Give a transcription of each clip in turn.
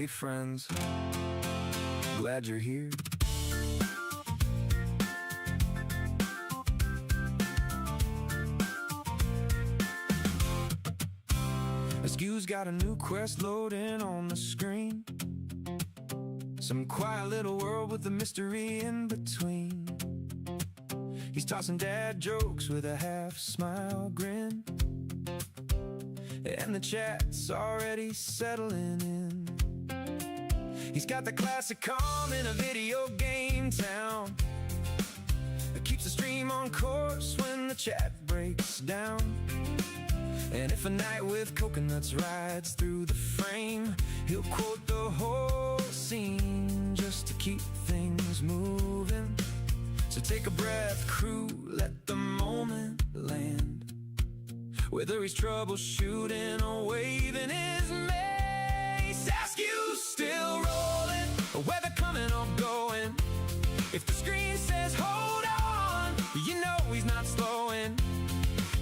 Hey friends, glad you're here. Askew's got a new quest loading on the screen. Some quiet little world with a mystery in between. He's tossing dad jokes with a half-smile grin, and the chat's already settling in. He's got the classic calm in a video game town that keeps the stream on course when the chat breaks down. And if a night with coconuts rides through the frame, he'll quote the whole scene just to keep things moving. So take a breath, crew, let the moment land. Whether he's troubleshooting or waving his mace, Askew's still rolling, whether coming or going. If the screen says hold on, you know he's not slowing.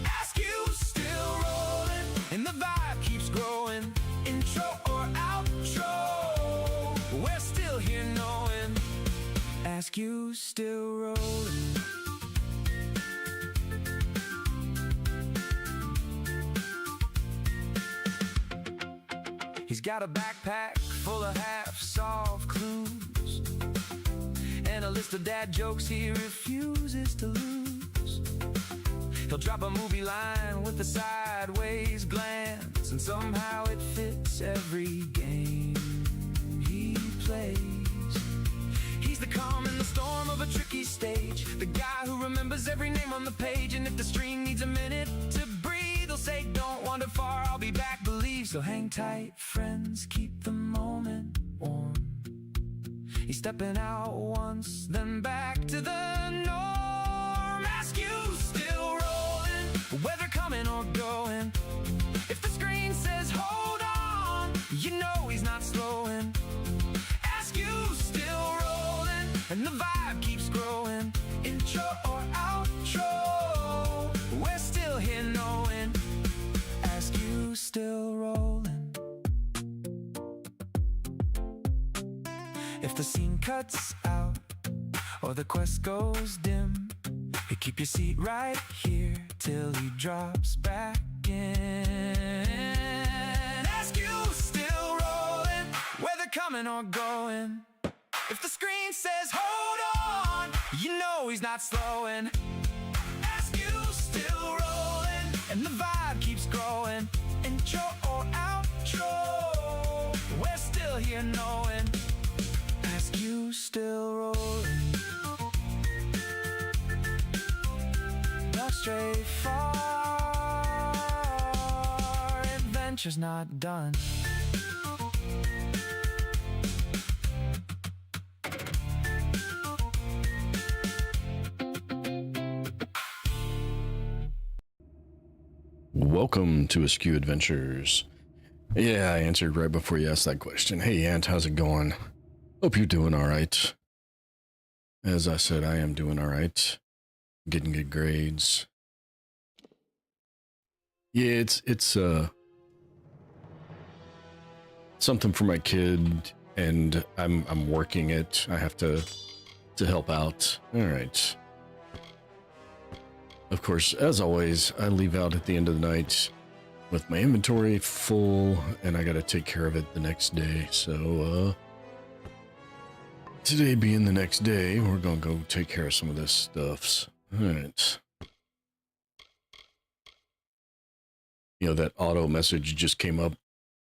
Askew's still rolling, and the vibe keeps growing. Intro or outro, we're still here knowing Askew's still rolling. He's got a backpack full of half-solved clues and a list of dad jokes he refuses to lose. He'll drop a movie line with a sideways glance, and somehow it fits every game he plays. He's the calm in the storm of a tricky stage, the guy who remembers every name on the page. And if the stream needs a minute to breathe, he'll say don't wander far, I'll be back, believe. So hang tight, friends, keep the moment warm. He's stepping out once, then back to the norm. Askew's still rolling, whether coming or going. If the screen says hold on, you know he's not slowing. Askew's still rolling, and the vibe keeps growing. Intro or outro, we're still here knowing Askew's still rolling. If the scene cuts out or the quest goes dim, you keep your seat right here till he drops back in. Askew's still rolling, whether coming or going. If the screen says hold on, you know he's not slowing. Askew's still rolling, and the vibe keeps growing. Intro or outro, we're still here knowing Askew's still rolling. No stray far, adventure's not done. Welcome to Askew Adventures. Yeah, I answered right before you asked that question. Hey, Ant, how's it going? Hope you're doing all right. As I said, I am doing all right. Getting good grades. Yeah, it's something for my kid, and I'm working it. I have to help out. All right. Of course, as always, I leave out at the end of the night with my inventory full, and I gotta take care of it the next day. So, today being the next day, we're gonna go take care of some of this stuff. Alright. You know, that auto message just came up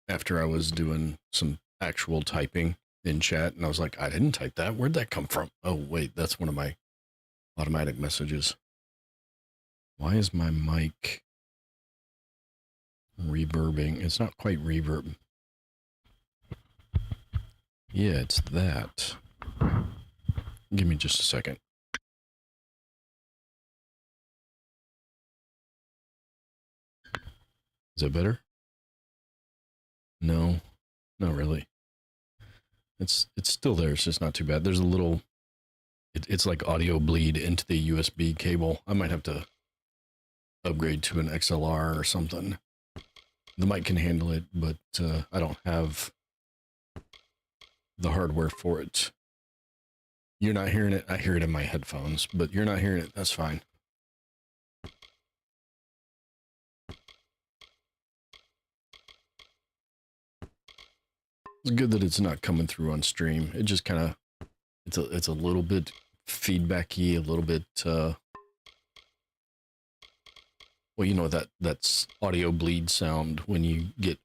after I was doing some actual typing in chat, and I was like, I didn't type that. Where'd that come from? Oh, wait, that's one of my automatic messages. Why is my mic reverbing? It's not quite reverb. Yeah, it's that. Give me just a second. Is that better? No, not really. It's still there. It's just not too bad. There's a little, it's like audio bleed into the USB cable. I might have to upgrade to an XLR or something. The mic can handle it, but I don't have the hardware for it. You're not hearing it. I hear it in my headphones, but you're not hearing it. That's fine. It's good that it's not coming through on stream. It just kind of, it's a little bit feedbacky, a little bit, well, you know, that's audio bleed sound when you get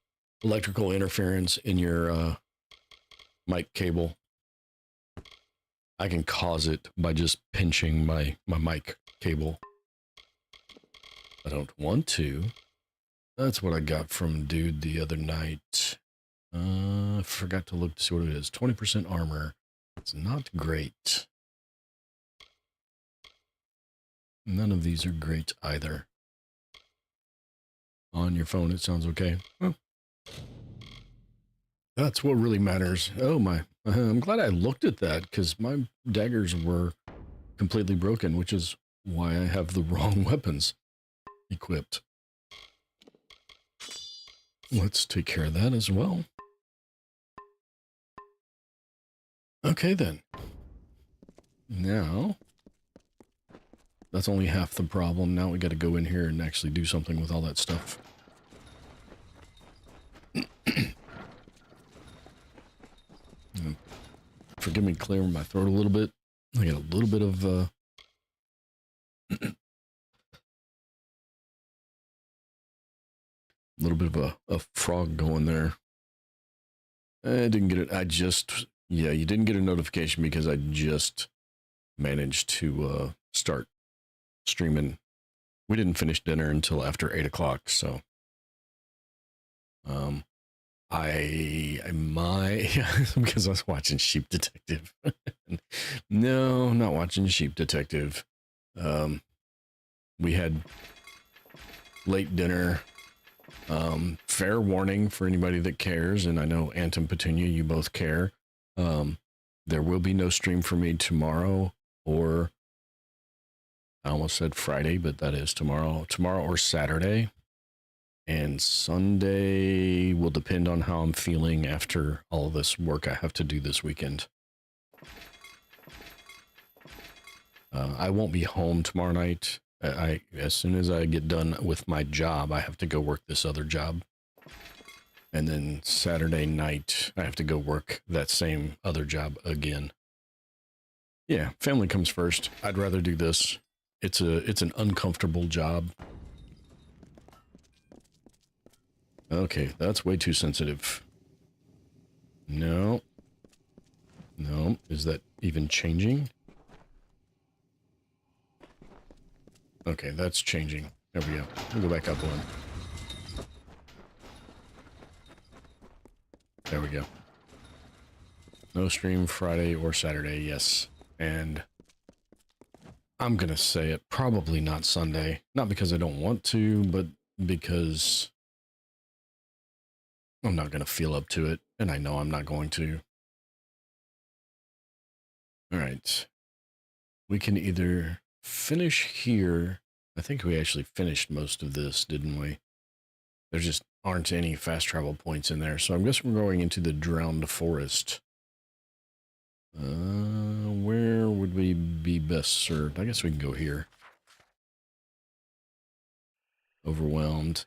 electrical interference in your mic cable. I can cause it by just pinching my mic cable. I don't want to. That's what I got from dude the other night. I forgot to look to see what it is. 20% armor. It's not great. None of these are great either. On your phone, it sounds okay. Well, that's what really matters. Oh my, I'm glad I looked at that because my daggers were completely broken, which is why I have the wrong weapons equipped. Let's take care of that as well. Okay then. Now, that's only half the problem. Now we got to go in here and actually do something with all that stuff. Forgive me clearing my throat a little bit. I got a little bit of a frog going there. I didn't get it. Yeah, you didn't get a notification because I just managed to start streaming. We didn't finish dinner until after 8 o'clock, so because I was watching Sheep Detective. No, not watching Sheep Detective. We had late dinner. Fair warning for anybody that cares, and I know Ant and Petunia, you both care. There will be no stream for me tomorrow, or I almost said Friday, but that is tomorrow or Saturday. And Sunday will depend on how I'm feeling after all of this work I have to do this weekend. I won't be home tomorrow night. As soon as I get done with my job, I have to go work this other job. And then Saturday night, I have to go work that same other job again. Yeah, family comes first. I'd rather do this. It's an uncomfortable job. Okay, that's way too sensitive. No. No, is that even changing? Okay, that's changing. There we go. We'll go back up one. There we go. No stream Friday or Saturday, yes. And I'm gonna say it, probably not Sunday. Not because I don't want to, but because I'm not gonna feel up to it, and I know I'm not going to. Alright. We can either finish here. I think we actually finished most of this, didn't we? There just aren't any fast travel points in there, so I guess we're going into the Drowned Forest. Where would we be best served? I guess we can go here. Overwhelmed.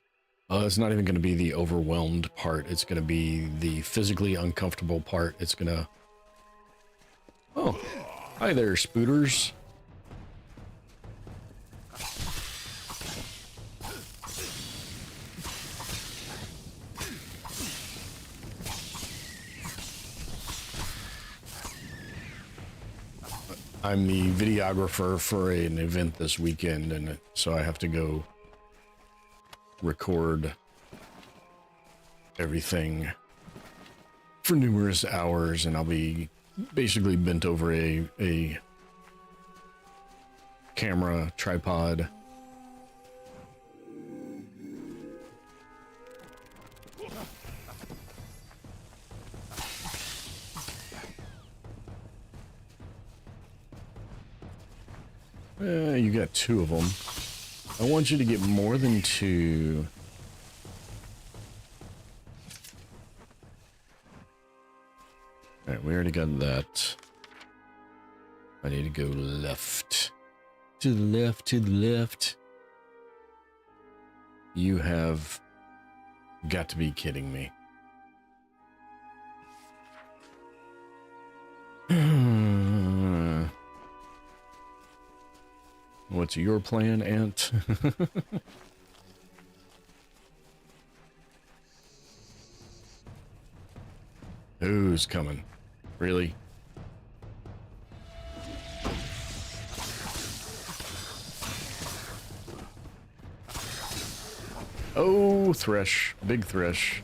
It's not even going to be the overwhelmed part. It's going to be the physically uncomfortable part. It's going to... Oh, hi there, spooters. I'm the videographer for an event this weekend, and so I have to go record everything for numerous hours, and I'll be basically bent over a camera tripod. You got 2 of them. I want you to get more than 2. All right, Alright, we already got that. I need to go left. To the left, to the left. You have got to be kidding me. What's your plan, Ant? Who's coming? Really? Oh, Thresh. Big Thresh.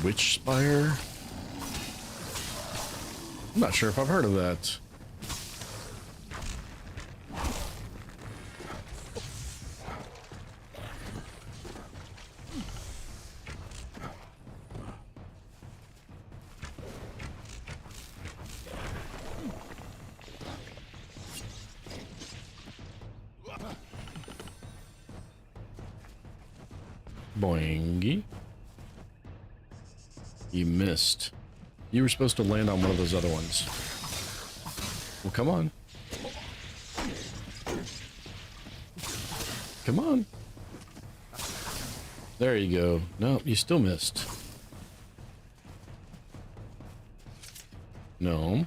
Witch Spire? I'm not sure if I've heard of that. Boingy. You missed. You were supposed to land on one of those other ones. Well, come on. Come on. There you go. No, you still missed. No.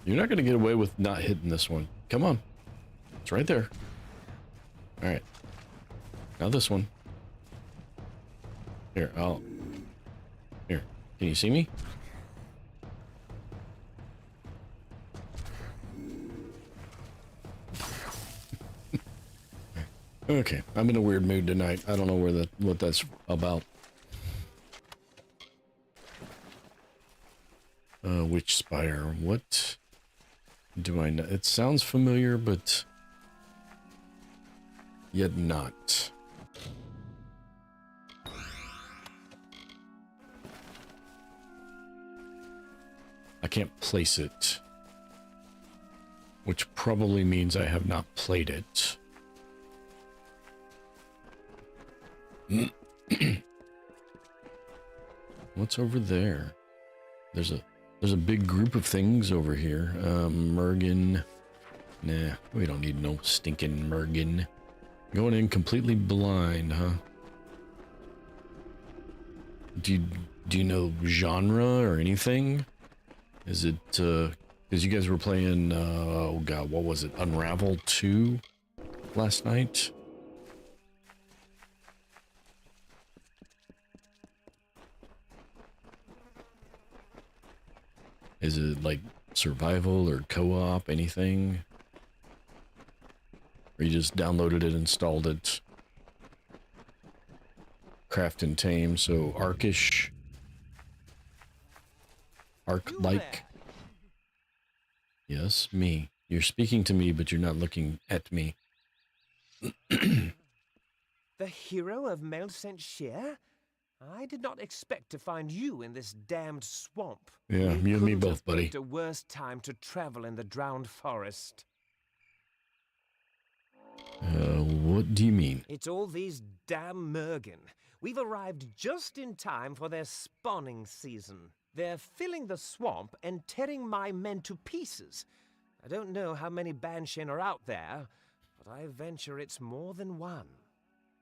You're not going to get away with not hitting this one. Come on. It's right there. All right. Now this one. Here, Here. Can you see me? Okay, I'm in a weird mood tonight. I don't know what that's about. Witch Spire. What do I know? It sounds familiar, but yet not. I can't place it, which probably means I have not played it. What's over there? There's a big group of things over here. Mergen. Nah, we don't need no stinking Mergen. Going in completely blind, huh? Do you know genre or anything? Is it, because you guys were playing, oh god, what was it? Unravel 2 last night? Is it like survival or co-op, anything? Or you just downloaded it, installed it? Craft and tame, so Arkish. Ark-like. Yes, me. You're speaking to me, but you're not looking at me. The hero of Mail-Sent Shear? I did not expect to find you in this damned swamp. Yeah, you and me both, buddy. It's a worse time to travel in the drowned forest. What do you mean? It's all these damn Mergen. We've arrived just in time for their spawning season. They're filling the swamp and tearing my men to pieces. I don't know how many Banshean are out there, but I venture it's more than one.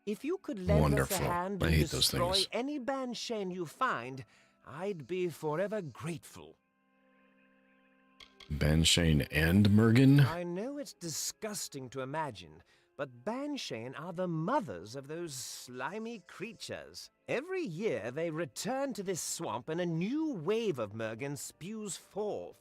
If you could lend us a hand and destroy any Banshean you find, I'd be forever grateful. Banshean and Mergen? I know it's disgusting to imagine, but Banshean are the mothers of those slimy creatures. Every year they return to this swamp and a new wave of Mergen spews forth.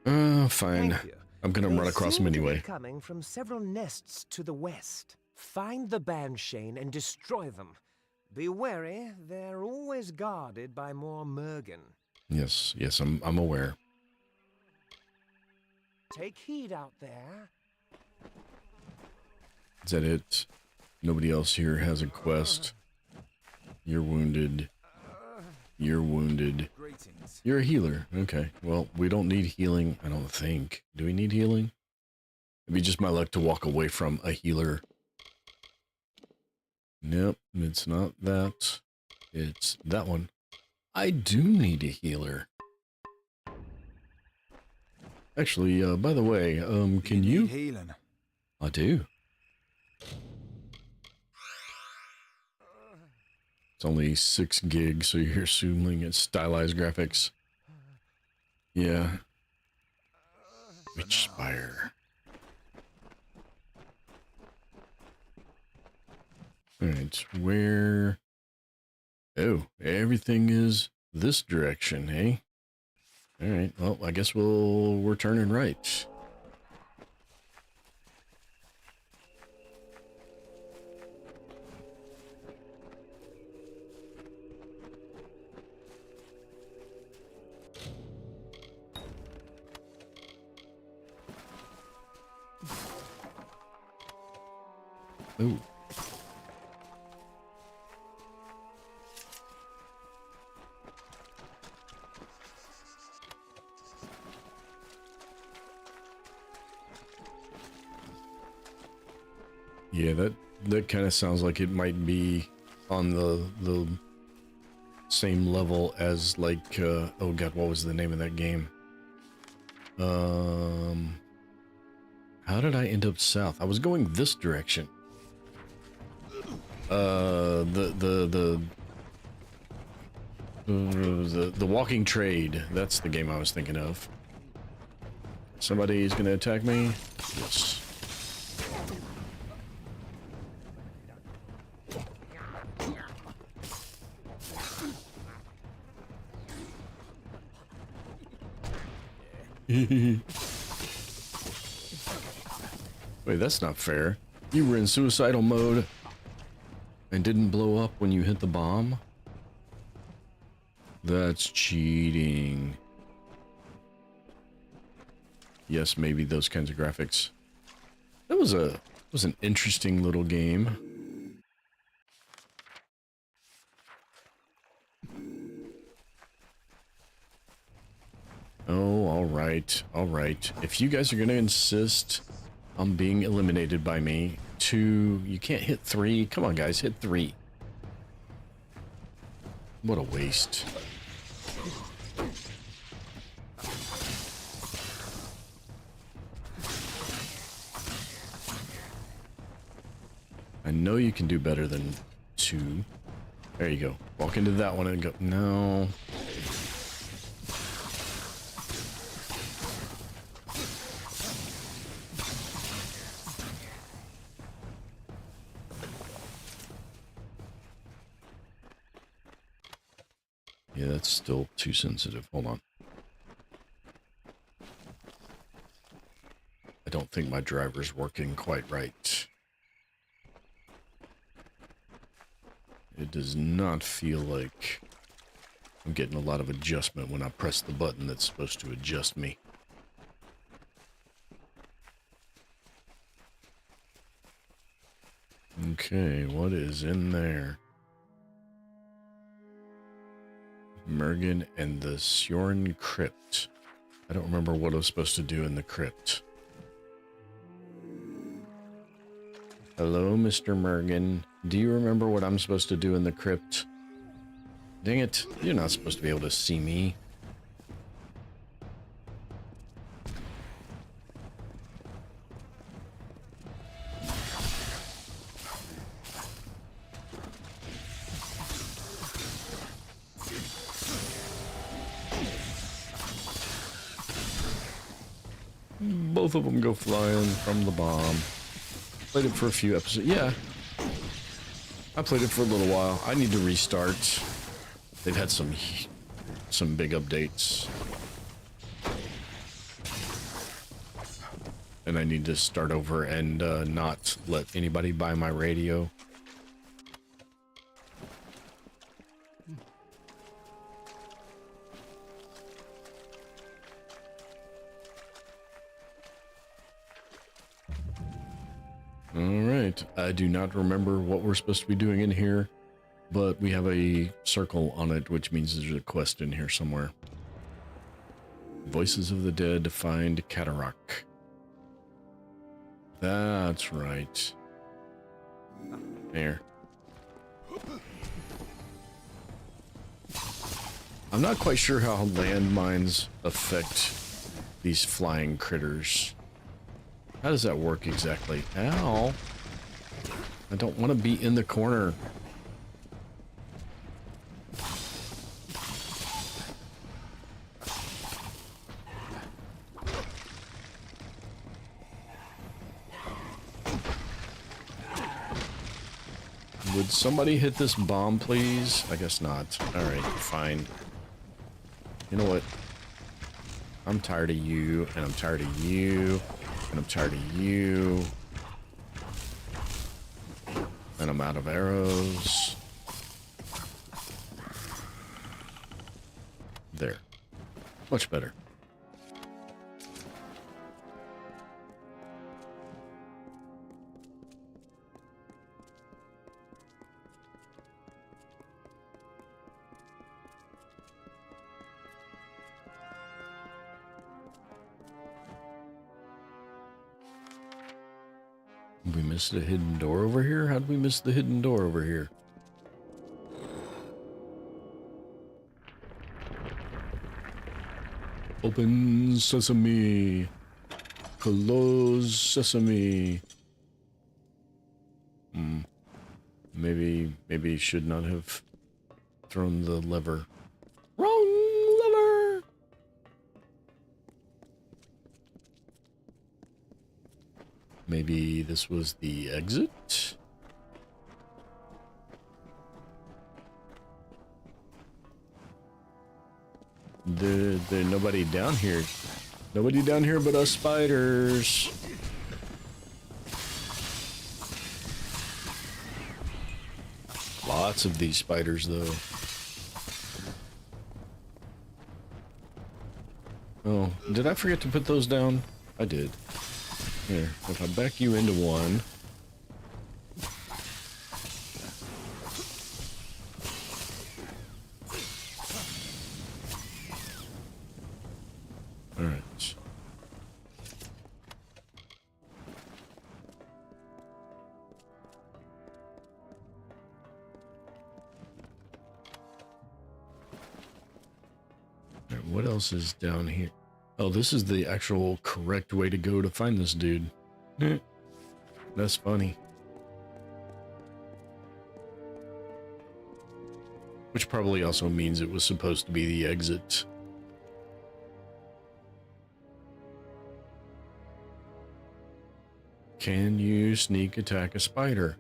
Fine. I'm gonna run across them anyway. Coming from several nests to the west. Find the Banshean and destroy them. Be wary, they're always guarded by more Mergen. Yes, I'm aware. Take heed out there. Is that it? Nobody else here has a quest. You're wounded. You're wounded. Greetings. You're a healer. Okay. Well, we don't need healing, I don't think. Do we need healing? It'd be just my luck to walk away from a healer. Nope, it's not that. It's that one. I do need a healer. Actually, by the way, can you? Need healing? I do. It's only 6 gigs, so you're assuming it's stylized graphics. Yeah. Witch Spire. Alright, where... Oh, everything is this direction, eh? Alright, well, I guess we're turning right. Oh. Yeah, that kind of sounds like it might be on the same level as like oh god, what was the name of that game? How did I end up south? I was going this direction. The Walking Trade. That's the game I was thinking of. Somebody's gonna attack me. Yes. Wait, that's not fair. You were in suicidal mode and didn't blow up when you hit the bomb? That's cheating. Yes, maybe those kinds of graphics. That was an interesting little game. Oh, all right. All right. If you guys are going to insist on being eliminated by me, 2, you can't hit 3. Come on, guys, hit 3. What a waste. I know you can do better than 2. There you go. Walk into that one and go, no. Yeah, that's still too sensitive. Hold on. I don't think my driver's working quite right. It does not feel like I'm getting a lot of adjustment when I press the button that's supposed to adjust me. Okay, what is in there? Mergen and the Syorn Crypt. I don't remember what I was supposed to do in the crypt. Hello, Mr. Mergen. Do you remember what I'm supposed to do in the crypt? Dang it, you're not supposed to be able to see me. Both of them go flying from the bomb. Played it for a few episodes. Yeah. I played it for a little while. I need to restart. They've had some big updates. And I need to start over and not let anybody buy my radio. Alright, I do not remember what we're supposed to be doing in here, but we have a circle on it, which means there's a quest in here somewhere. Voices of the Dead, find Cataract. That's right. There. I'm not quite sure how landmines affect these flying critters. How does that work exactly? Ow! I don't want to be in the corner. Would somebody hit this bomb, please? I guess not. Alright, fine. You know what? I'm tired of you, and I'm tired of you, and I'm tired of you. And I'm out of arrows. There. Much better. We missed a hidden door over here? How did we miss the hidden door over here? Open sesame. Close sesame. Maybe should not have thrown the lever. Wrong lever! Maybe this was the exit? There's nobody down here. Nobody down here but us spiders. Lots of these spiders, though. Oh, did I forget to put those down? I did. Here, if I back you into one. Alright. Alright, what else is down here? Oh, this is the actual correct way to go to find this dude. That's funny. Which probably also means it was supposed to be the exit. Can you sneak attack a spider?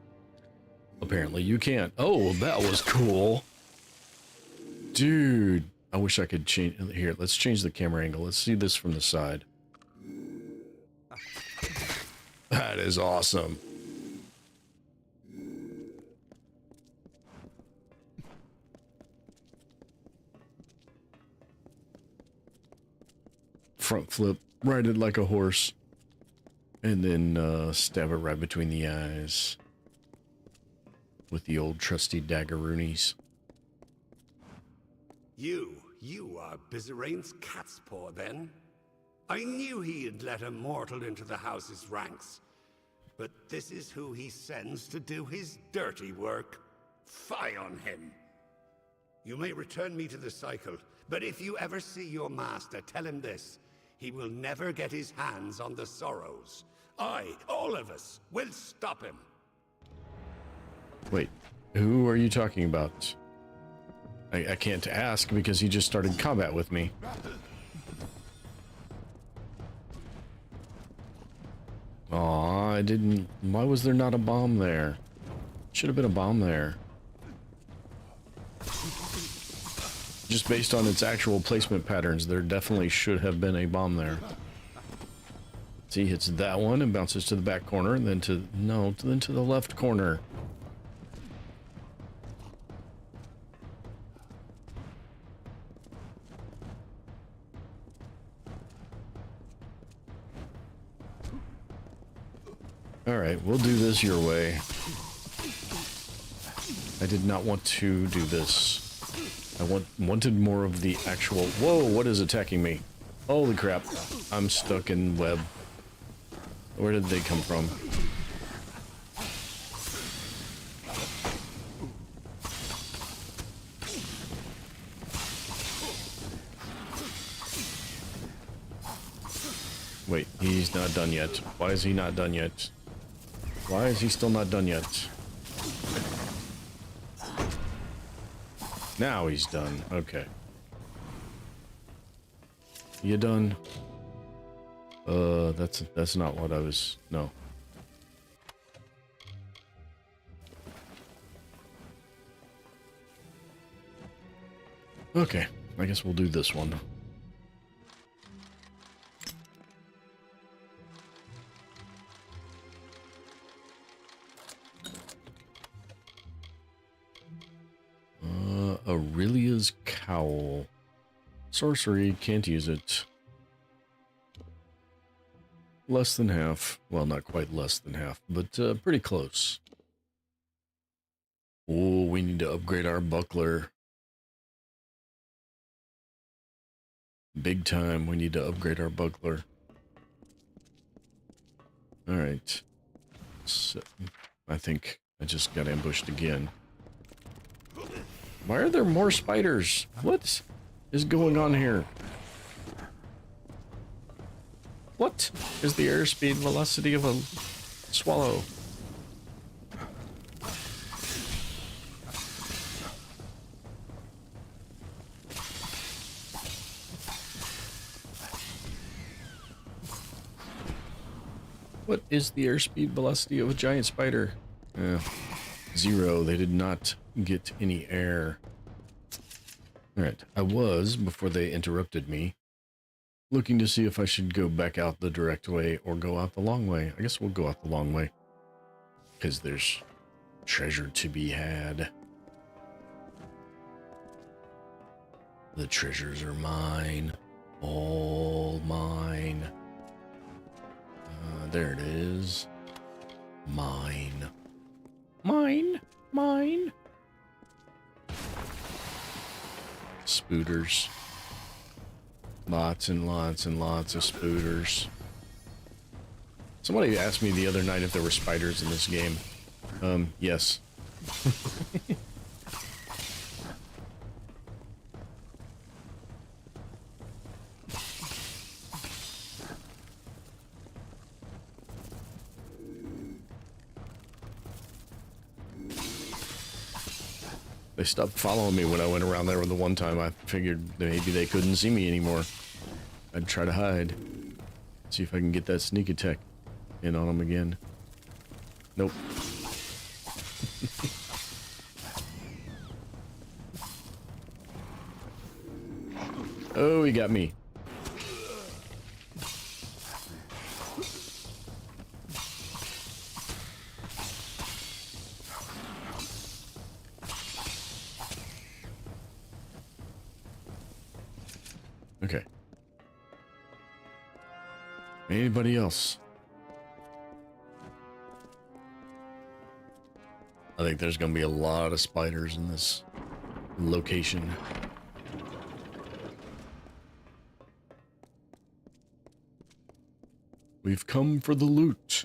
Apparently you can't. Oh, that was cool. Dude. I wish I could change. Here, let's change the camera angle. Let's see this from the side. That is awesome. Front flip, ride it like a horse. And then stab it right between the eyes. With the old trusty daggeroonies. You are Bizerane's cat's paw, then? I knew he had let a mortal into the house's ranks. But this is who he sends to do his dirty work. Fie on him! You may return me to the cycle, but if you ever see your master, tell him this. He will never get his hands on the sorrows. All of us, will stop him. Wait, who are you talking about? I can't ask because he just started combat with me. Aw, I didn't... Why was there not a bomb there? Should have been a bomb there. Just based on its actual placement patterns, there definitely should have been a bomb there. See, hits that one and bounces to the back corner, and then to... No, then to the left corner. Alright, we'll do this your way. I did not want to do this. I wanted more of the actual... Whoa, what is attacking me? Holy crap. I'm stuck in web. Where did they come from? Wait, he's not done yet. Why is he not done yet? Why is he still not done yet? Now he's done. Okay. You done? That's not what I was... No. Okay, I guess we'll do this one. Aurelia's Cowl. Sorcery, can't use it. Less than half. Well, not quite less than half, but pretty close. Oh, we need to upgrade our buckler. Big time, we need to upgrade our buckler. Alright. So, I think I just got ambushed again. Why are there more spiders? What is going on here? What is the airspeed velocity of a swallow? What is the airspeed velocity of a giant spider? 0. They did not get any air. Alright, I was, before they interrupted me, looking to see if I should go back out the direct way or go out the long way. I guess we'll go out the long way, because there's treasure to be had. The treasures are mine. All mine. There it is. Mine. Mine. Mine. Spooters. Lots and lots and lots of spooters. Somebody asked me the other night if there were spiders in this game. Yes. They stopped following me when I went around there the one time. I figured maybe they couldn't see me anymore. I'd try to hide. See if I can get that sneak attack in on them again. Nope. Oh, he got me. Okay. Anybody else? I think there's gonna be a lot of spiders in this location. We've come for the loot.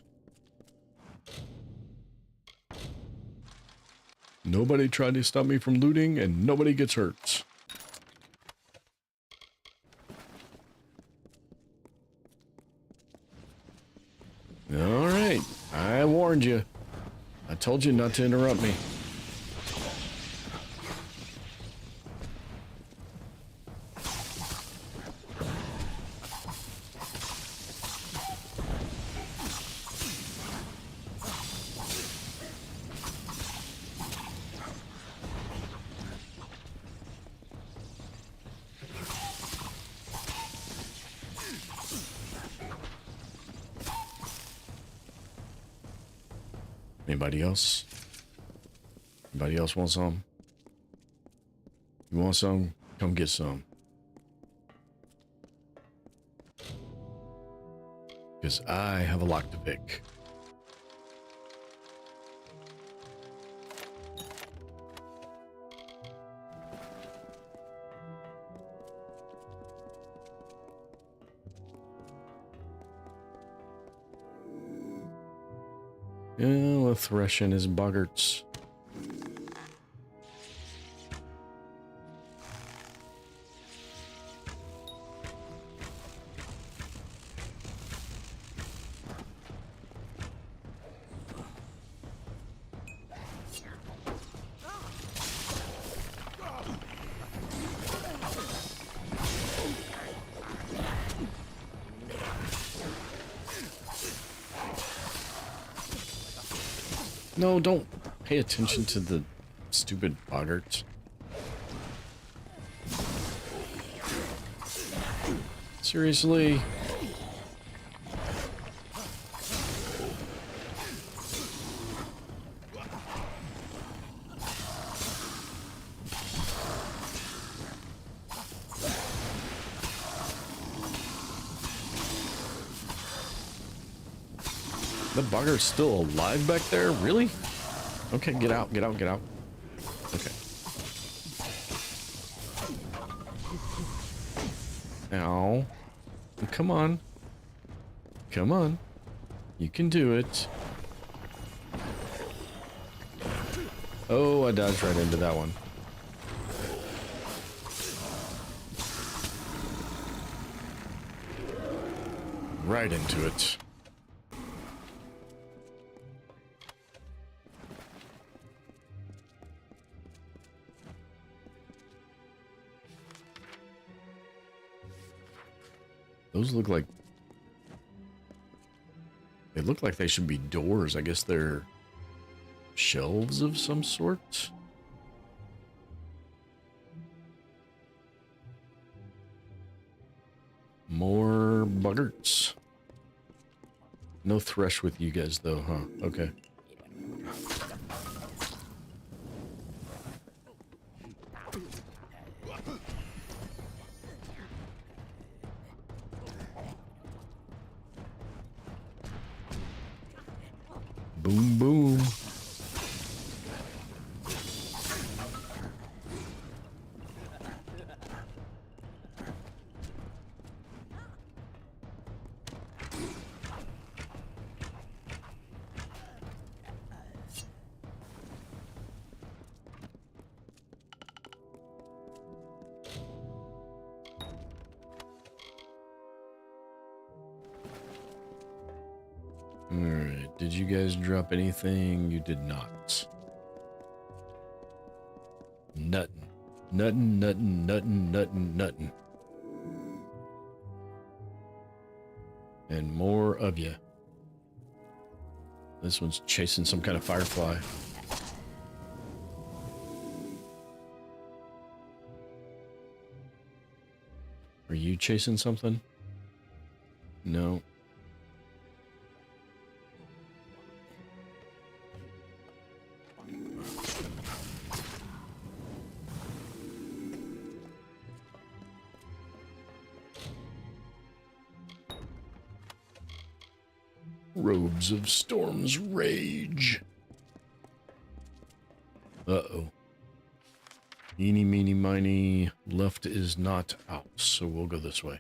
Nobody tried to stop me from looting, and nobody gets hurt. All right, I warned you. I told you not to interrupt me. Anybody else? Anybody else want some? You want some? Come get some. Because I have a lock to pick. Oh, a thresh in his boggarts. No, don't pay attention to the stupid boggarts. Seriously? The boggart's still alive back there? Really? Okay, get out, get out, get out. Okay. Ow. Come on. Come on. You can do it. Oh, I dodged right into that one. Right into it. Those look like... They look like they should be doors. I guess they're shelves of some sort. More buggerts. No thresh with you guys though, huh? Okay. Boom, boom. Alright, did you guys drop anything? You did not. Nuttin'. Nuttin', nuttin', nuttin', nuttin', nuttin'. And more of you. This one's chasing some kind of firefly. Are you chasing something? No. Robes of Storm's Rage. Uh-oh. Eeny, meeny, miny. Left is not out, so we'll go this way.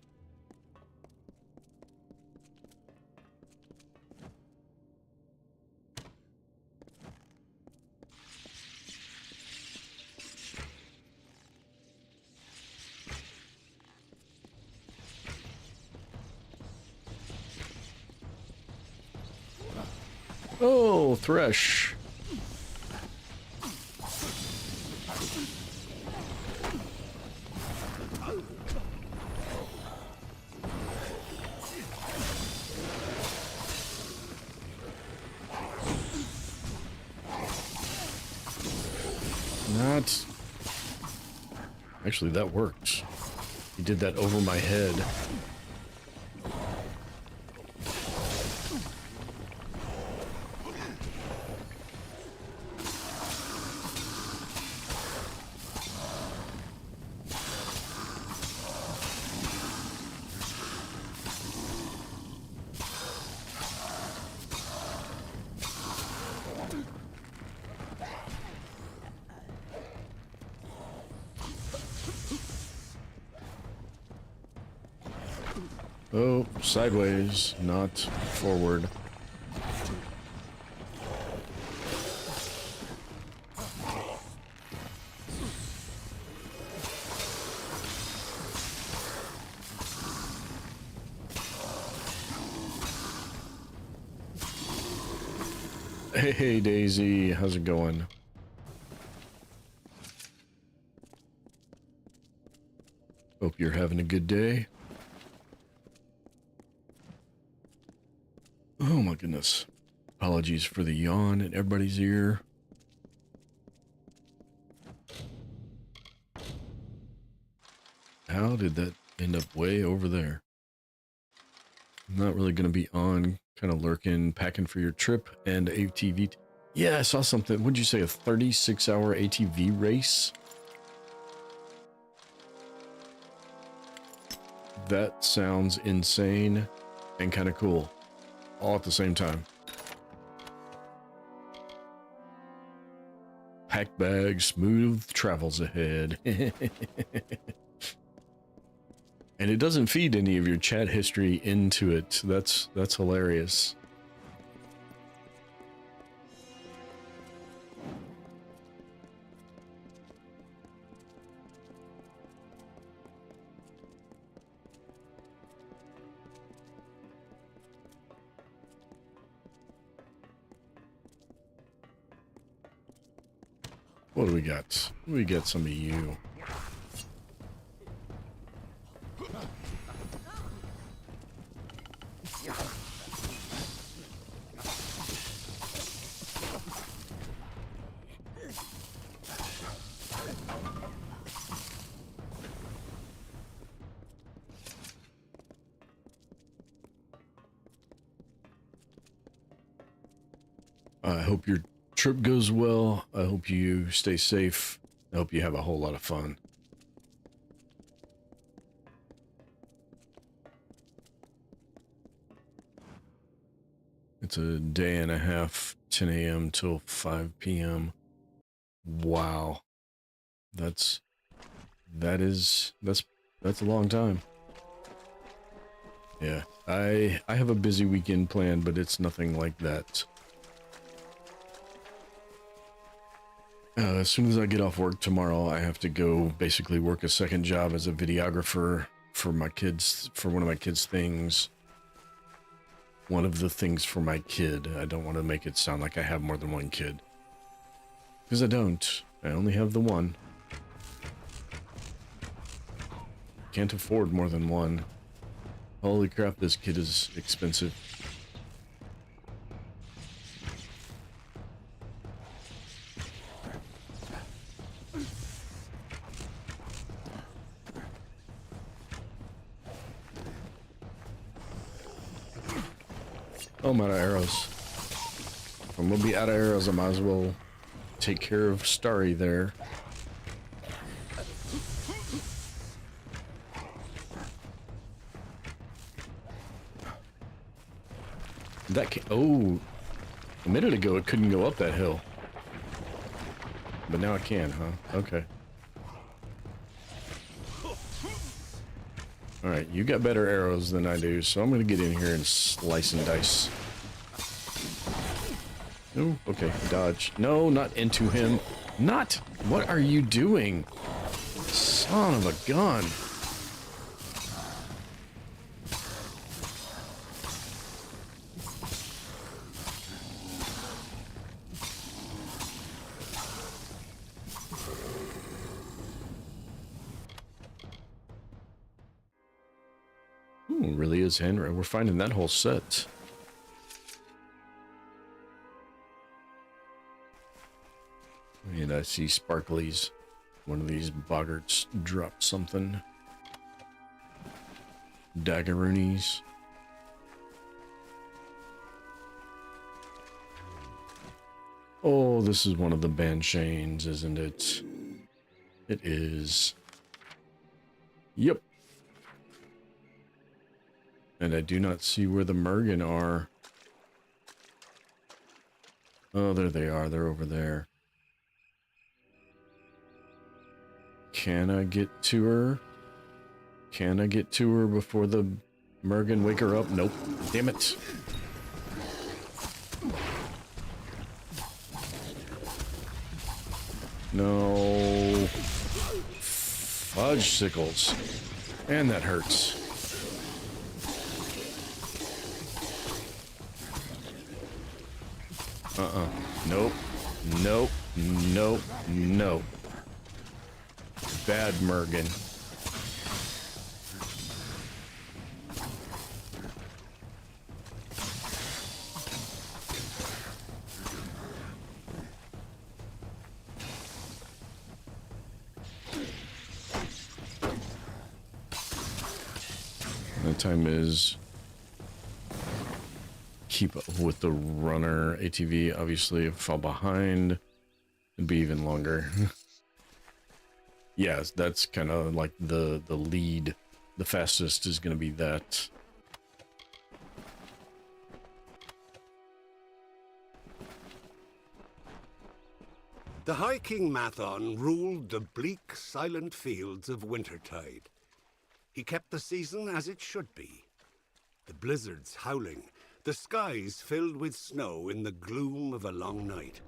Oh, Thresh. Not... Actually, that worked. He did that over my head. Oh, sideways, not forward. Hey, Daisy, how's it going? Hope you're having a good day. Oh my goodness. Apologies for the yawn in everybody's ear. How did that end up way over there? I'm not really going to be on, kind of lurking, packing for your trip and ATV. Yeah, I saw something. What'd you say, a 36-hour ATV race? That sounds insane and kind of cool, all at the same time. Pack bag, smooth travels ahead. And it doesn't feed any of your chat history into it. That's hilarious. What do we got? We got some of you. I hope your trip goes well. I hope you stay safe. I hope you have a whole lot of fun. It's a day and a half, 10 a.m. till 5 p.m. Wow. That's a long time. Yeah, I have a busy weekend planned, but it's nothing like that. As soon as I get off work tomorrow, I have to go basically work a second job as a videographer for my kids, for one of my kids' things. One of the things for my kid. I don't want to make it sound like I have more than one kid. Because I don't. I only have the one. Can't afford more than one. Holy crap, this kid is expensive. Oh, I'm out of arrows. If I'm gonna be out of arrows, I might as well take care of Starry there. That can, oh, a minute ago it couldn't go up that hill. But now it can, huh? Okay. Alright, you got better arrows than I do, so I'm gonna get in here and slice and dice. Oh, okay, dodge. No, not into him. Not! What are you doing? Son of a gun. Ooh, really is Henry. We're finding that whole set. And I see sparklies. One of these boggarts dropped something. Daggeroonies. Oh, this is one of the Banshanes, isn't it? It is. Yep. And I do not see where the Mergen are. Oh, there they are. They're over there. Can I get to her? Can I get to her before the Mergen wake her up? Nope. Damn it. No. Fudge sickles. And that hurts. Nope. Nope. Nope. Nope. Bad Mergen. The time is keep up with the runner ATV. Obviously, if I fall behind, it'd be even longer. Yes, that's kind of like the lead. The fastest is going to be that. The High King Mathon ruled the bleak, silent fields of Wintertide. He kept the season as it should be. The blizzards howling, the skies filled with snow in the gloom of a long night.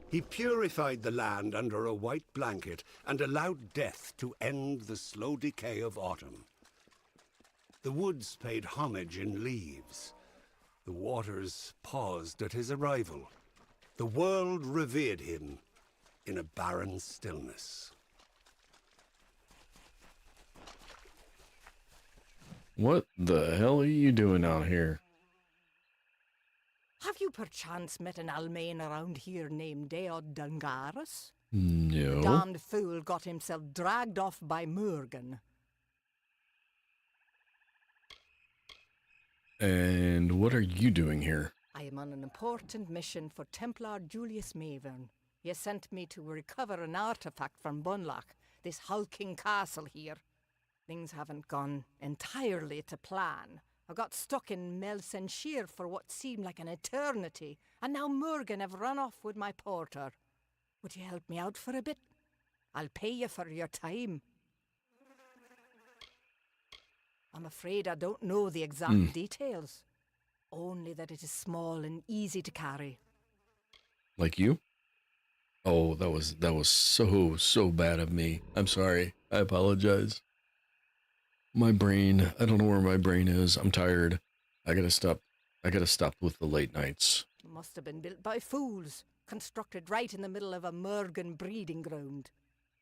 He purified the land under a white blanket and allowed death to end the slow decay of autumn. The woods paid homage in leaves. The waters paused at his arrival. The world revered him in a barren stillness. What the hell are you doing out here? Have you perchance met an Almain around here named Deod Dungaris? No. The damned fool got himself dragged off by Morgan. And what are you doing here? I am on an important mission for Templar Julius Mavern. He has sent me to recover an artifact from Bunlock, this hulking castle here. Things haven't gone entirely to plan. I got stuck in Melsenshire for what seemed like an eternity, and now Morgan have run off with my porter. Would you help me out for a bit? I'll pay you for your time. I'm afraid I don't know the exact details. Only that it is small and easy to carry. Like you? Oh, that was so bad of me. I'm sorry. I apologize. My brain, I don't know where my brain is. I'm tired. I gotta stop with the late nights. It must have been built by fools, constructed right in the middle of a Morgan breeding ground.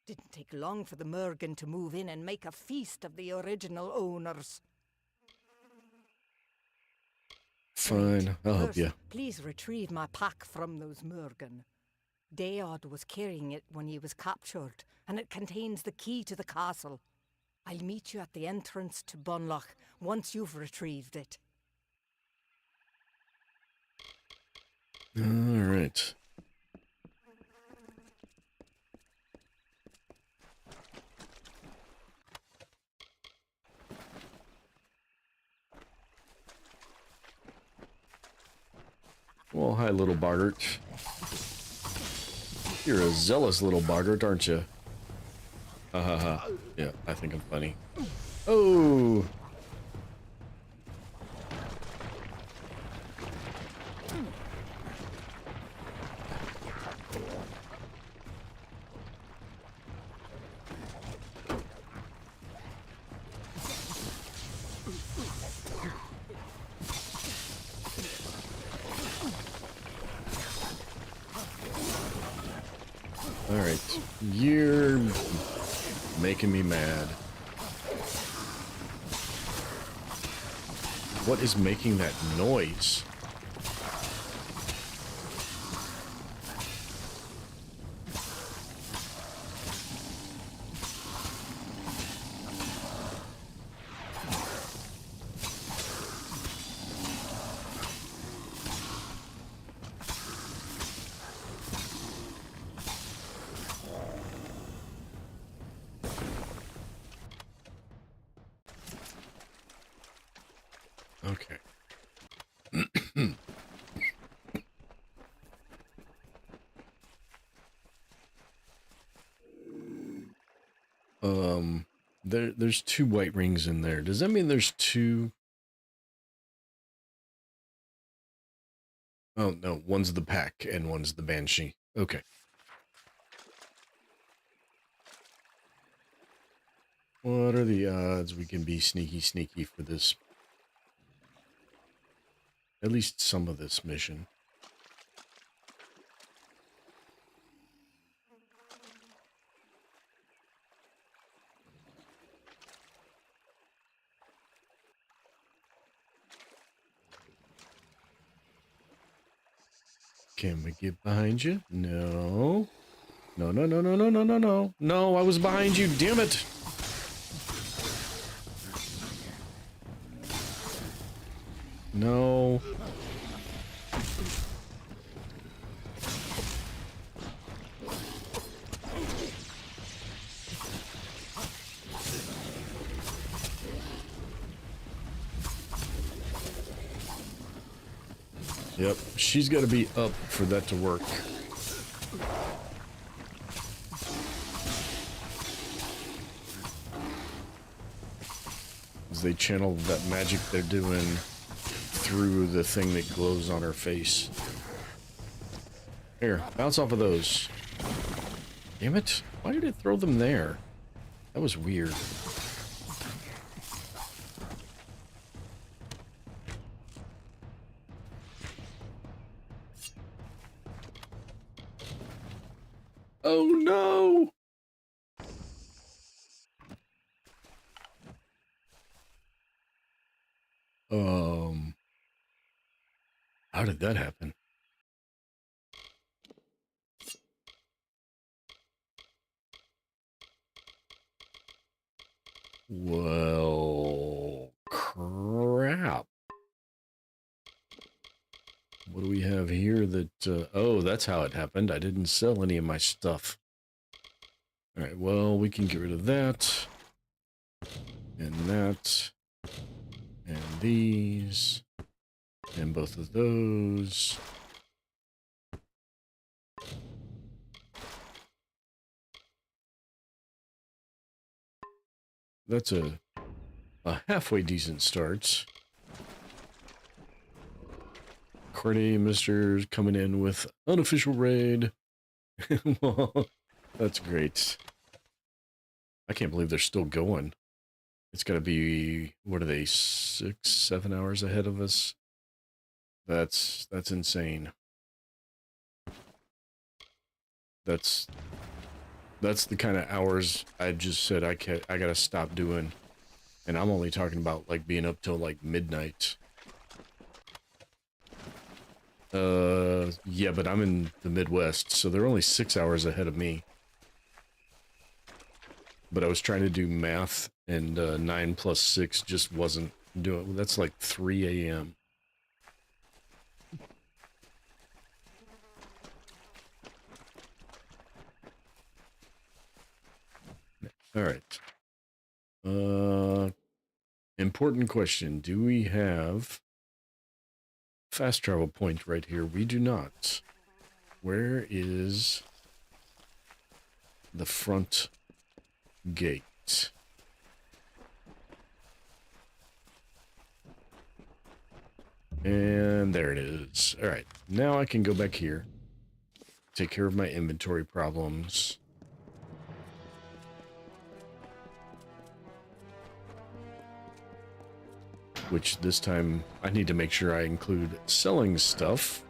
Didn't take long for the Morgan to move in and make a feast of the original owners. Fine, I'll help you. Please retrieve my pack from those Morgan. Deod was carrying it when he was captured, and it contains the key to the castle. I'll meet you at the entrance to Bunlock once you've retrieved it. All right. Well, hi, little boggart. You're a zealous little boggart, aren't you? Ha ha ha. Yeah, I think I'm funny. Oh! Alright, you're making me mad. What is making that noise? Okay. There's two white rings in there. Does that mean there's two? Oh, no. One's the pack and one's the banshee. Okay. What are the odds we can be sneaky for this? At least some of this mission. Can we get behind you? No. No, no, no, no, no, no, no, no. No, I was behind you, damn it! No. Yep, she's got to be up for that to work. As they channel that magic they're doing through the thing that glows on her face. Here, bounce off of those. Damn it. Why did it throw them there? That was weird. Oh no! How did that happen? Well, crap. What do we have here that, oh, that's how it happened. I didn't sell any of my stuff. All right, well, we can get rid of that. And that. And these. And both of those. That's a halfway decent start. Cardi Mister's coming in with unofficial raid. Well, that's great. I can't believe they're still going. It's got to be, what are they, 6, 7 hours ahead of us? That's insane. That's the kind of hours I just said I gotta stop doing. And I'm only talking about like being up till like midnight. Yeah, but I'm in the Midwest, so they're only 6 hours ahead of me. But I was trying to do math, and 9 plus 6 just wasn't doing. That's like 3 a.m. All right. Important question. Do we have fast travel point right here? We do not. Where is the front gate? And there it is. All right. Now I can go back here. Take care of my inventory problems. Which this time I need to make sure I include selling stuff.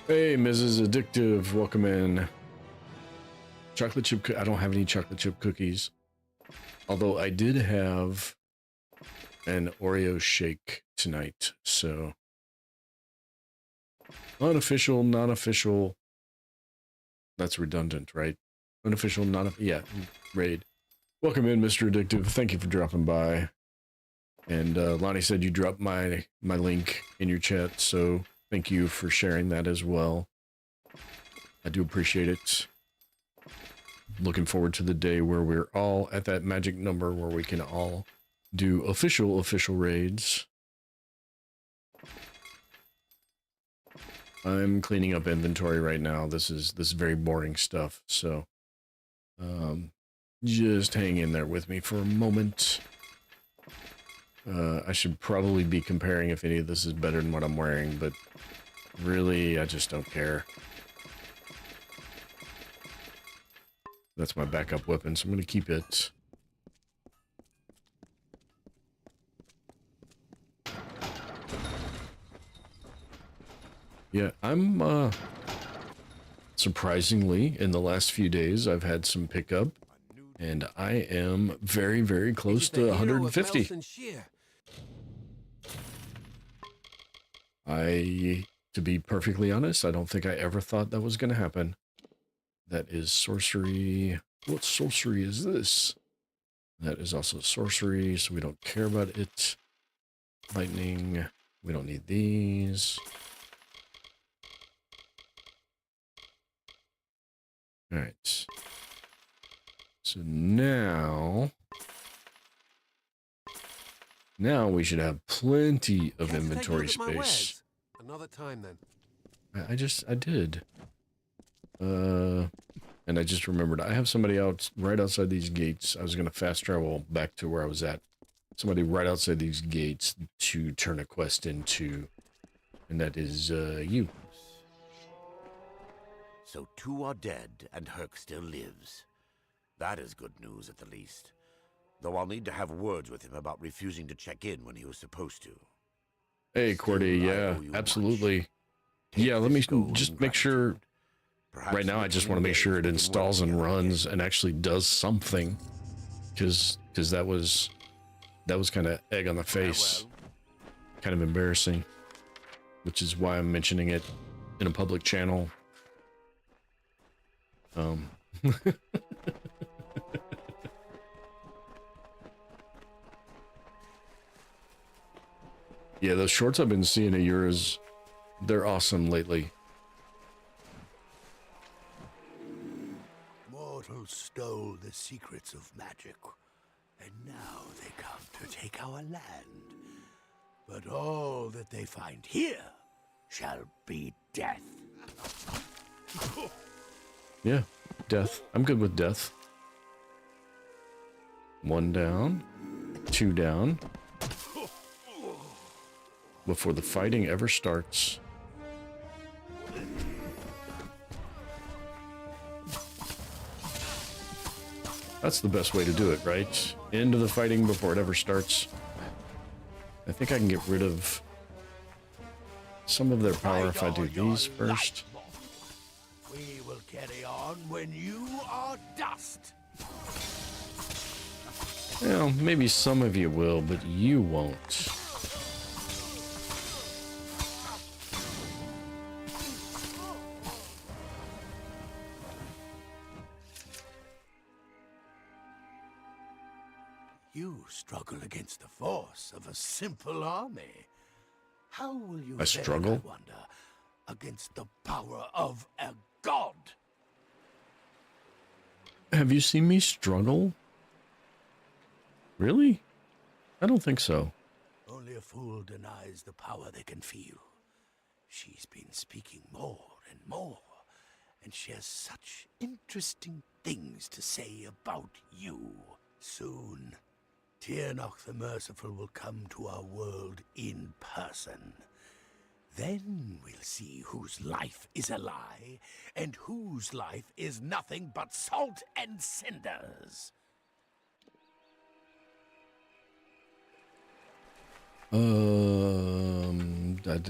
Hey, Mrs. Addictive, welcome in. Chocolate chip, I don't have any chocolate chip cookies. Although I did have an Oreo shake tonight, so. Unofficial, non-official. That's redundant, right? Unofficial, yeah, raid. Welcome in, Mr. Addictive. Thank you for dropping by. And Lonnie said you dropped my link in your chat, so thank you for sharing that as well. I do appreciate it. Looking forward to the day where we're all at that magic number where we can all do official raids. I'm cleaning up inventory right now. This is very boring stuff, so just hang in there with me for a moment. I should probably be comparing if any of this is better than what I'm wearing, but really, I just don't care. That's my backup weapon, so I'm going to keep it. Yeah, I'm, surprisingly, in the last few days, I've had some pickup And I am very, very close to 150. To be perfectly honest, I don't think I ever thought that was going to happen. That is sorcery. What sorcery is this? That is also sorcery, so we don't care about it. Lightning. We don't need these. All right. So now we should have plenty of inventory space. Another time then. I did. And I just remembered I have somebody out right outside these gates. I was going to fast travel back to where I was at. Somebody right outside these gates to turn a quest into, and that is you. So 2 are dead and Herc still lives. That is good news at the least. Though I'll need to have words with him about refusing to check in when he was supposed to. Hey, Cordy, yeah, absolutely. Yeah, let me just make sure. Right now, I just want to make sure it installs and runs and actually does something, because that was kind of egg on the face, kind of embarrassing, which is why I'm mentioning it in a public channel. Yeah, those shorts I've been seeing of yours, they're awesome lately. Mortals stole the secrets of magic, and now they come to take our land. But all that they find here shall be death. Yeah, death. I'm good with death. 1 down, 2 down. Before the fighting ever starts. That's the best way to do it, right? Into the fighting before it ever starts. I think I can get rid of some of their power if I do these first. We will carry on when you are dust. Well, maybe some of you will, but you won't. You struggle against the force of a simple army. How will you I struggle? fare, I wonder, against the power of a god? Have you seen me struggle? Really? I don't think so. Only a fool denies the power they can feel. She's been speaking more and more, and she has such interesting things to say about you. Soon, Tiernoch the Merciful will come to our world in person. Then we'll see whose life is a lie, and whose life is nothing but salt and cinders.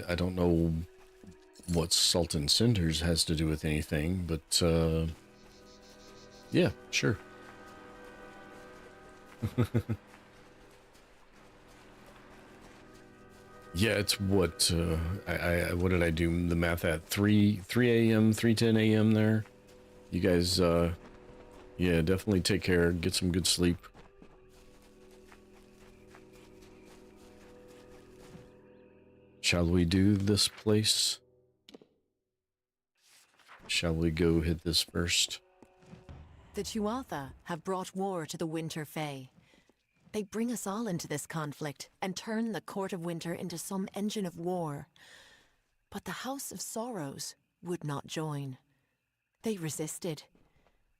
I don't know what Salt and Cinders has to do with anything, but, yeah, sure. Yeah, it's what, what did I do the math at? 3 a.m., 3:10 a.m. there? You guys, yeah, definitely take care, get some good sleep. Shall we do this place? Shall we go hit this first? The Tuatha have brought war to the Winter Fae. They bring us all into this conflict and turn the Court of Winter into some engine of war. But the House of Sorrows would not join. They resisted.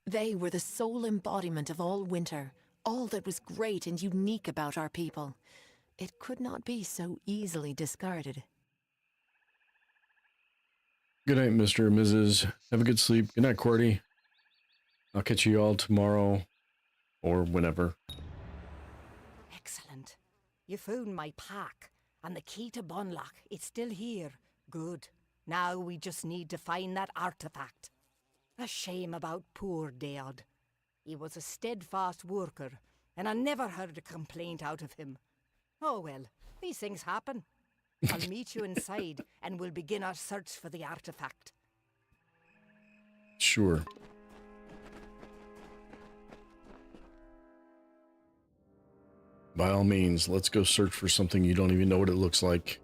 They were the sole embodiment of all winter, all that was great and unique about our people. It could not be so easily discarded. Good night, Mr. and Mrs. Have a good sleep. Good night, Cordy. I'll catch you all tomorrow or whenever. Excellent. You found my pack, and the key to Bunlock. It's still here. Good. Now we just need to find that artifact. A shame about poor Todd. He was a steadfast worker, and I never heard a complaint out of him. Oh well, these things happen. I'll meet you inside, and we'll begin our search for the artifact. Sure. By all means, let's go search for something you don't even know what it looks like.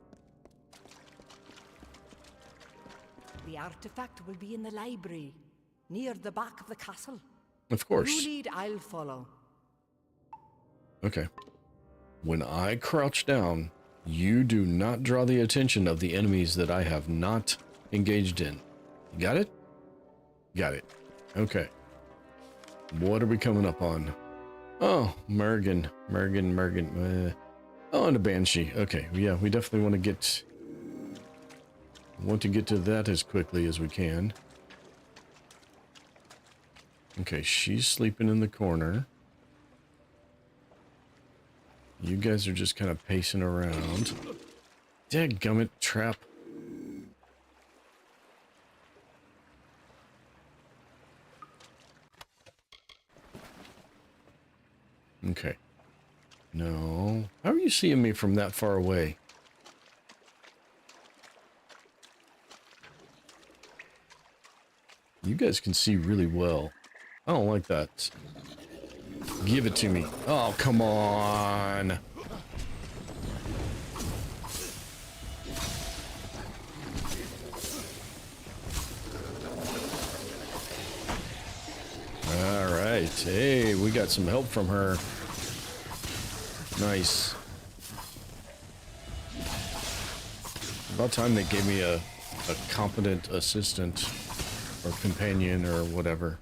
The artifact will be in the library, near the back of the castle. Of course. You lead, I'll follow. Okay. When I crouch down, you do not draw the attention of the enemies that I have not engaged in. Got it? Got it. Okay. What are we coming up on? Oh, Mergen. Oh, and a Banshee. Okay, yeah, we definitely want to get to that as quickly as we can. Okay, she's sleeping in the corner. You guys are just kind of pacing around. Dadgummit, trap. Okay. No. How are you seeing me from that far away? You guys can see really well. I don't like that. Give it to me. Oh, come on. All right. Hey, we got some help from her. Nice. About time they gave me a competent assistant or companion or whatever.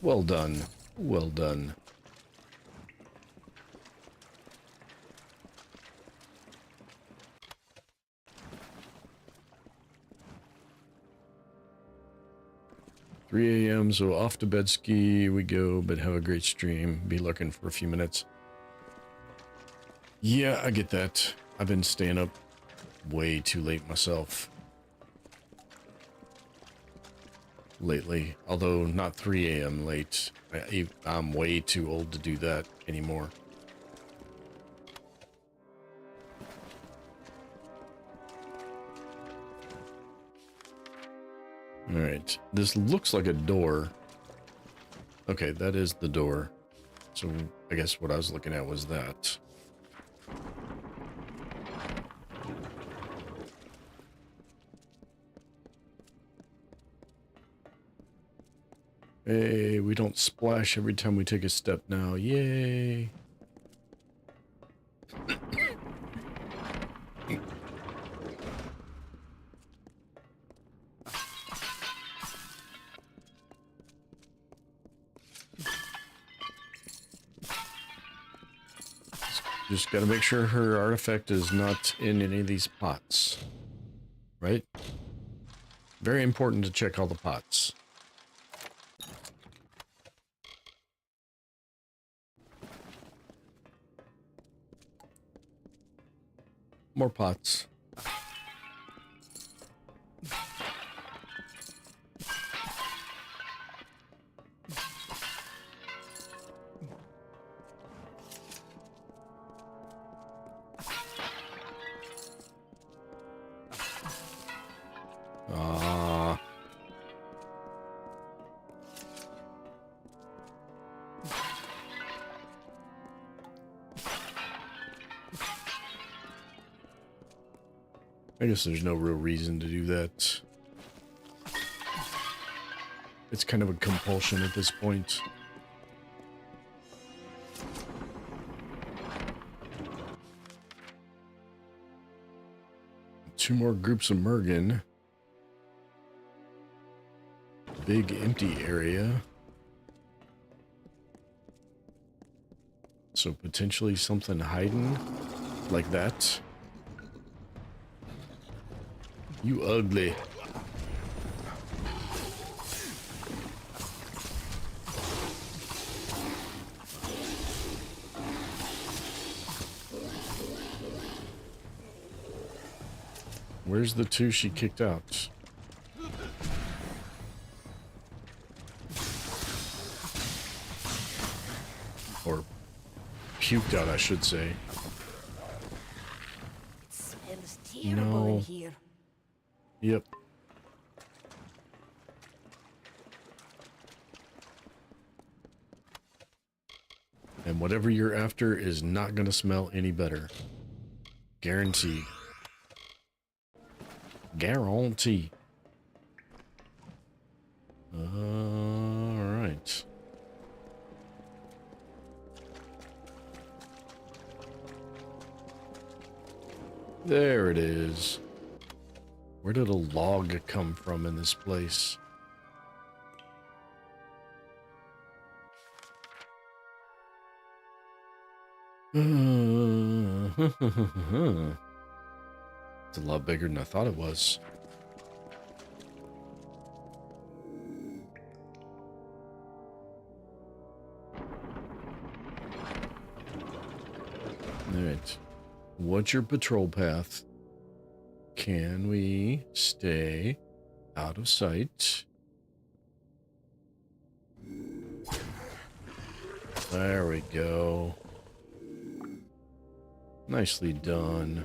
Well done. Well done. (3 a.m. so off to bed ski we go, but have a great stream. Be lurking for a few minutes. Yeah, I get that. I've been staying up way too late myself lately, although not 3 a.m. late. I'm way too old to do that anymore. Alright, this looks like a door. Okay, that is the door. So I guess what I was looking at was that. Hey, we don't splash every time we take a step now. Yay! Just gotta make sure her artifact is not in any of these pots. Right? Very important to check all the pots. More pots. I guess there's no real reason to do that. It's kind of a compulsion at this point. Two more groups of Mergen. Big empty area. So potentially something hiding like that. You ugly. Where's the two she kicked out? or puked out, I should say. It smells terrible in No. here. Yep. And whatever you're after is not going to smell any better. Guaranteed. Guarantee. Alright. There it is. Where did a log come from in this place? It's a lot bigger than I thought it was. Alright. What's your patrol path? Can we stay out of sight? There we go. Nicely done.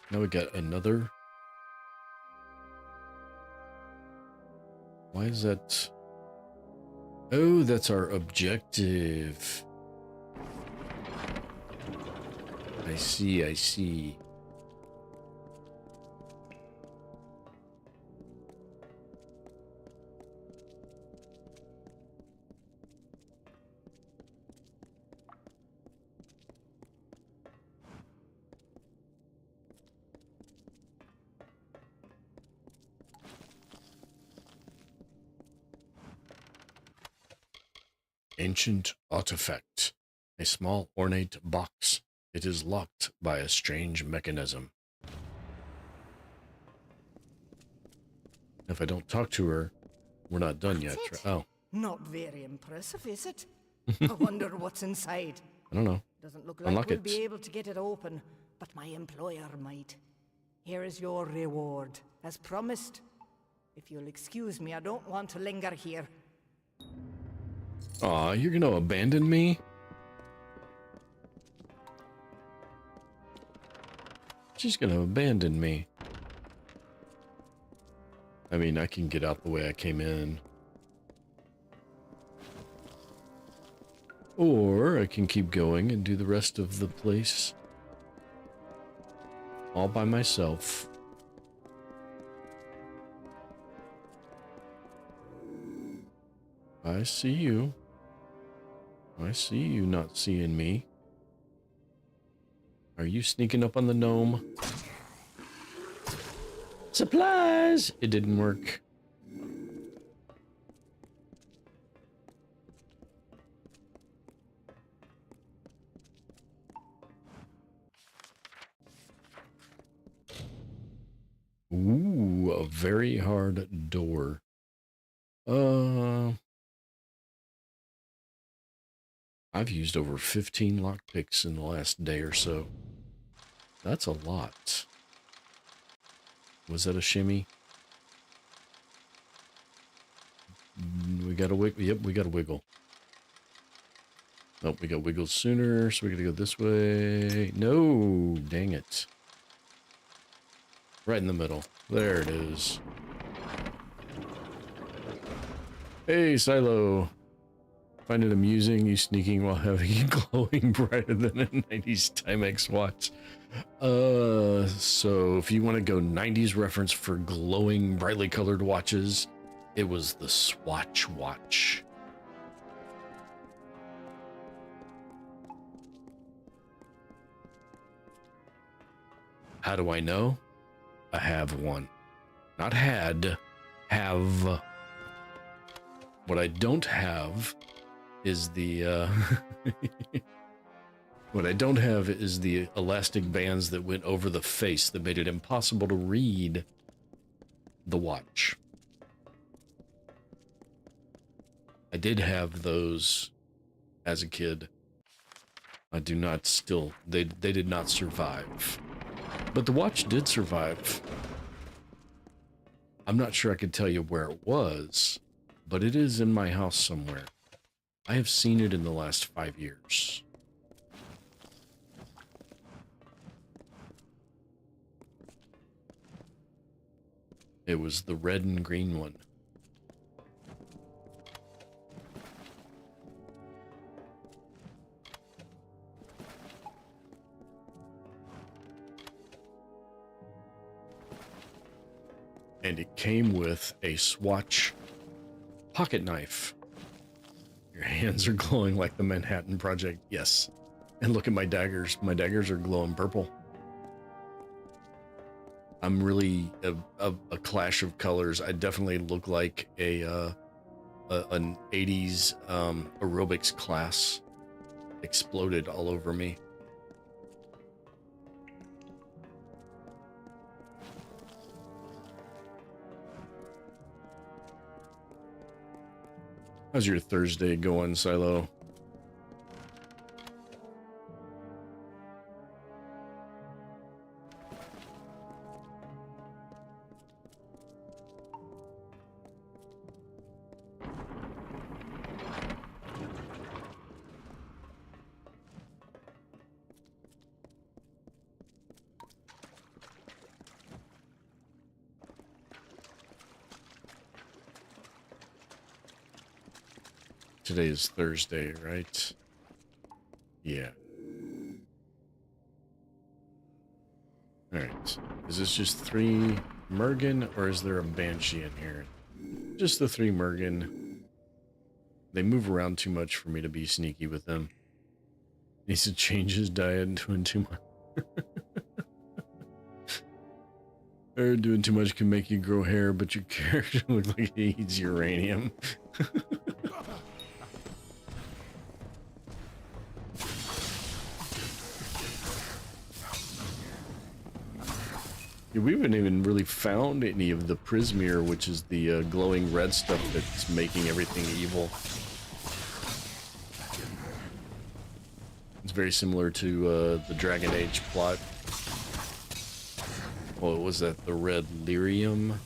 Now we got another. Why is that? Oh, that's our objective. I see, I see. Ancient artifact. A small ornate box. It is locked by a strange mechanism. If I don't talk to her, we're not done yet. Oh, Not very impressive, is it? I wonder what's inside. I don't know. Doesn't look like Unlock we'll it. be able to get it open, but my employer might. Here is your reward, as promised. If you'll excuse me, I don't want to linger here. Aw, you're gonna abandon me? She's gonna abandon me. I mean, I can get out the way I came in. Or I can keep going and do the rest of the place all by myself. I see you. I see you not seeing me. Are you sneaking up on the gnome? Supplies! It didn't work. Ooh, a very hard door. I've used over 15 lockpicks in the last day or so. That's a lot. Was that a shimmy? We got a wiggle. Yep, we got a wiggle. Nope, we got wiggled sooner, so we gotta go this way. No, dang it. Right in the middle. There it is. Hey, Silo. Find it amusing you sneaking while having it glowing brighter than a 90s Timex watch. So if you want to go 90s reference for glowing brightly colored watches, it was the Swatch watch. How do I know? I have one. Not had, have. What I don't have is the what I don't have is the elastic bands that went over the face that made it impossible to read the watch. I did have those as a kid. I do not still, they did not survive. But the watch did survive. I'm not sure I could tell you where it was, but it is in my house somewhere. I have seen it in the last 5 years. It was the red and green one. And it came with a Swatch pocket knife. Your hands are glowing like the Manhattan Project. Yes. And look at my daggers. My daggers are glowing purple. I'm really a clash of colors. I definitely look like an 80s aerobics class exploded all over me. How's your Thursday going, Silo? Today is Thursday, right? Yeah. Alright. Is this just 3 Mergen, or is there a Banshee in here? Just the 3 Mergen. They move around too much for me to be sneaky with them. Needs to change his diet doing too much. Or doing too much can make you grow hair, but your character looks like he eats uranium. We haven't even really found any of the Prismere, which is the glowing red stuff that's making everything evil. It's very similar to the Dragon Age plot. What was that? The red lyrium?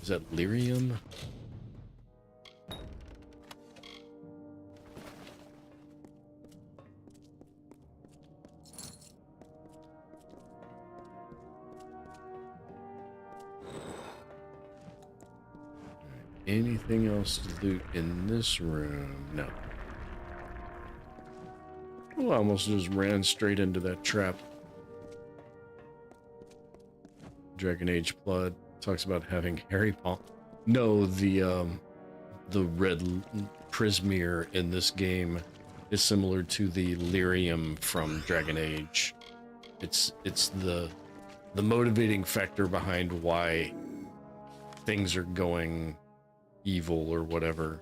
Is that lyrium? Anything else to loot in this room? No. Oh, I almost just ran straight into that trap. Dragon Age Blood talks about having hairy paw. No, the red Prismere in this game is similar to the lyrium from Dragon Age. It's the motivating factor behind why things are going evil or whatever.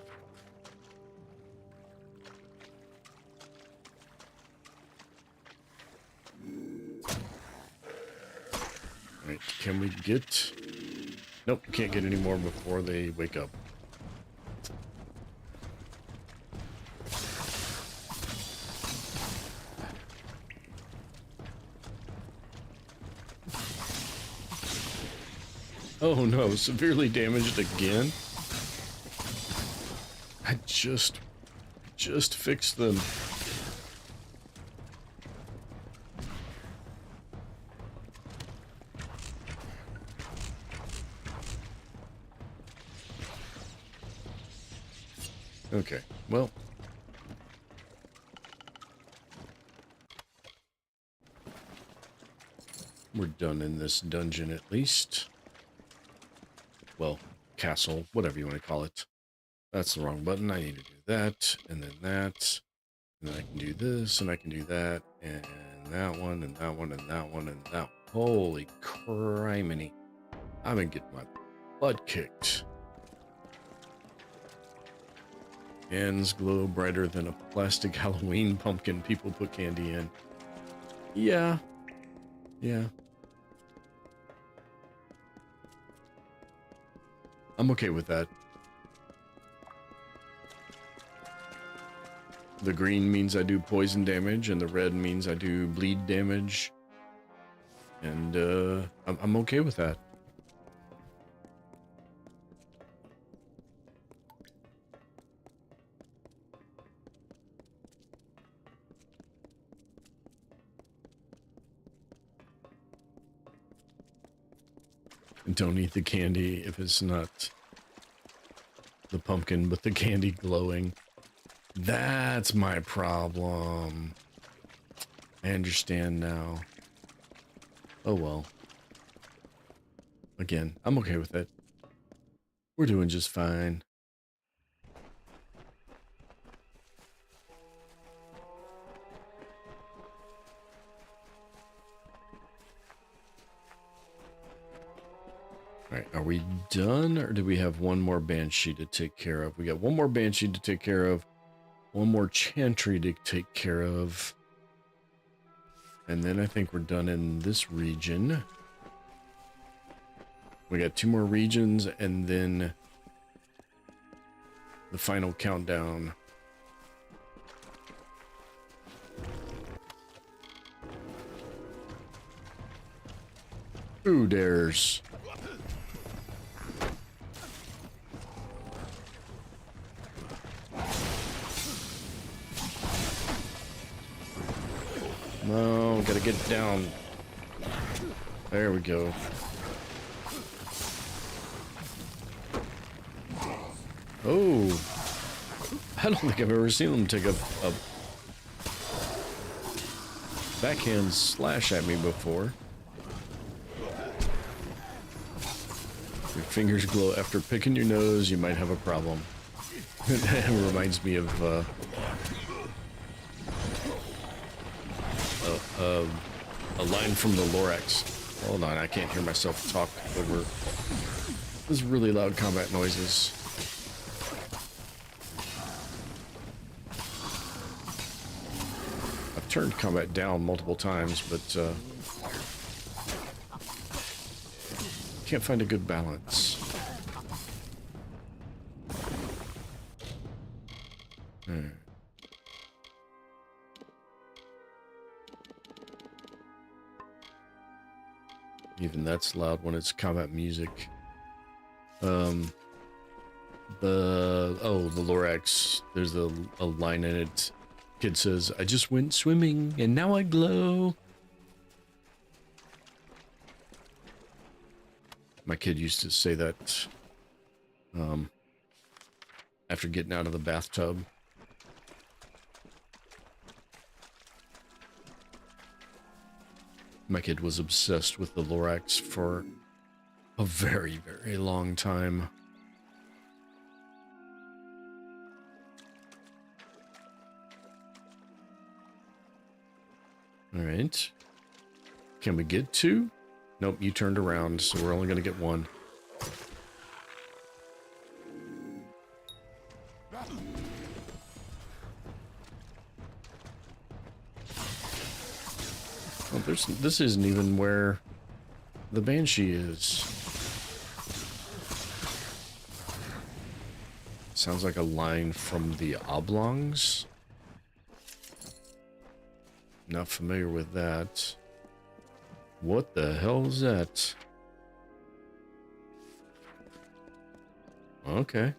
Alright, can we get... Nope, can't get any more before they wake up. Oh no, severely damaged again? I just fixed them. Okay, well. We're done in this dungeon at least. Well, castle, whatever you want to call it. That's the wrong button. I need to do that, and then that. And then I can do this, and I can do that, and that one, and that one, and that one, and that one. Holy criminy. I've been getting my butt kicked. Hands glow brighter than a plastic Halloween pumpkin people put candy in. Yeah. Yeah. I'm okay with that. The green means I do poison damage, and the red means I do bleed damage. And I'm okay with that. Don't eat the candy if it's not the pumpkin, but the candy glowing. That's my problem. I understand now. Oh well. Again, I'm okay with it. We're doing just fine. All right, are we done, or do we have one more banshee to take care of? We got one more banshee to take care of, one more chantry to take care of, and then I think we're done in this region. We got 2 more regions, and then the final countdown. Ooh, dares. No, gotta get down. There we go. Oh, I don't think I've ever seen them take a backhand slash at me before. Your fingers glow after picking your nose, you might have a problem. It reminds me of a line from the Lorax. Hold on, I can't hear myself talk over those really loud combat noises. I've turned combat down multiple times, but can't find a good balance. Even that's loud when it's combat music. The Lorax, there's a line in it. Kid says, "I just went swimming and now I glow." My kid used to say that after getting out of the bathtub. My kid was obsessed with the Lorax for a very, very long time. All right. Can we get 2? Nope, you turned around, so we're only going to get 1. Well, this isn't even where the Banshee is. Sounds like a line from the Oblongs. Not familiar with that. What the hell is that? Okay.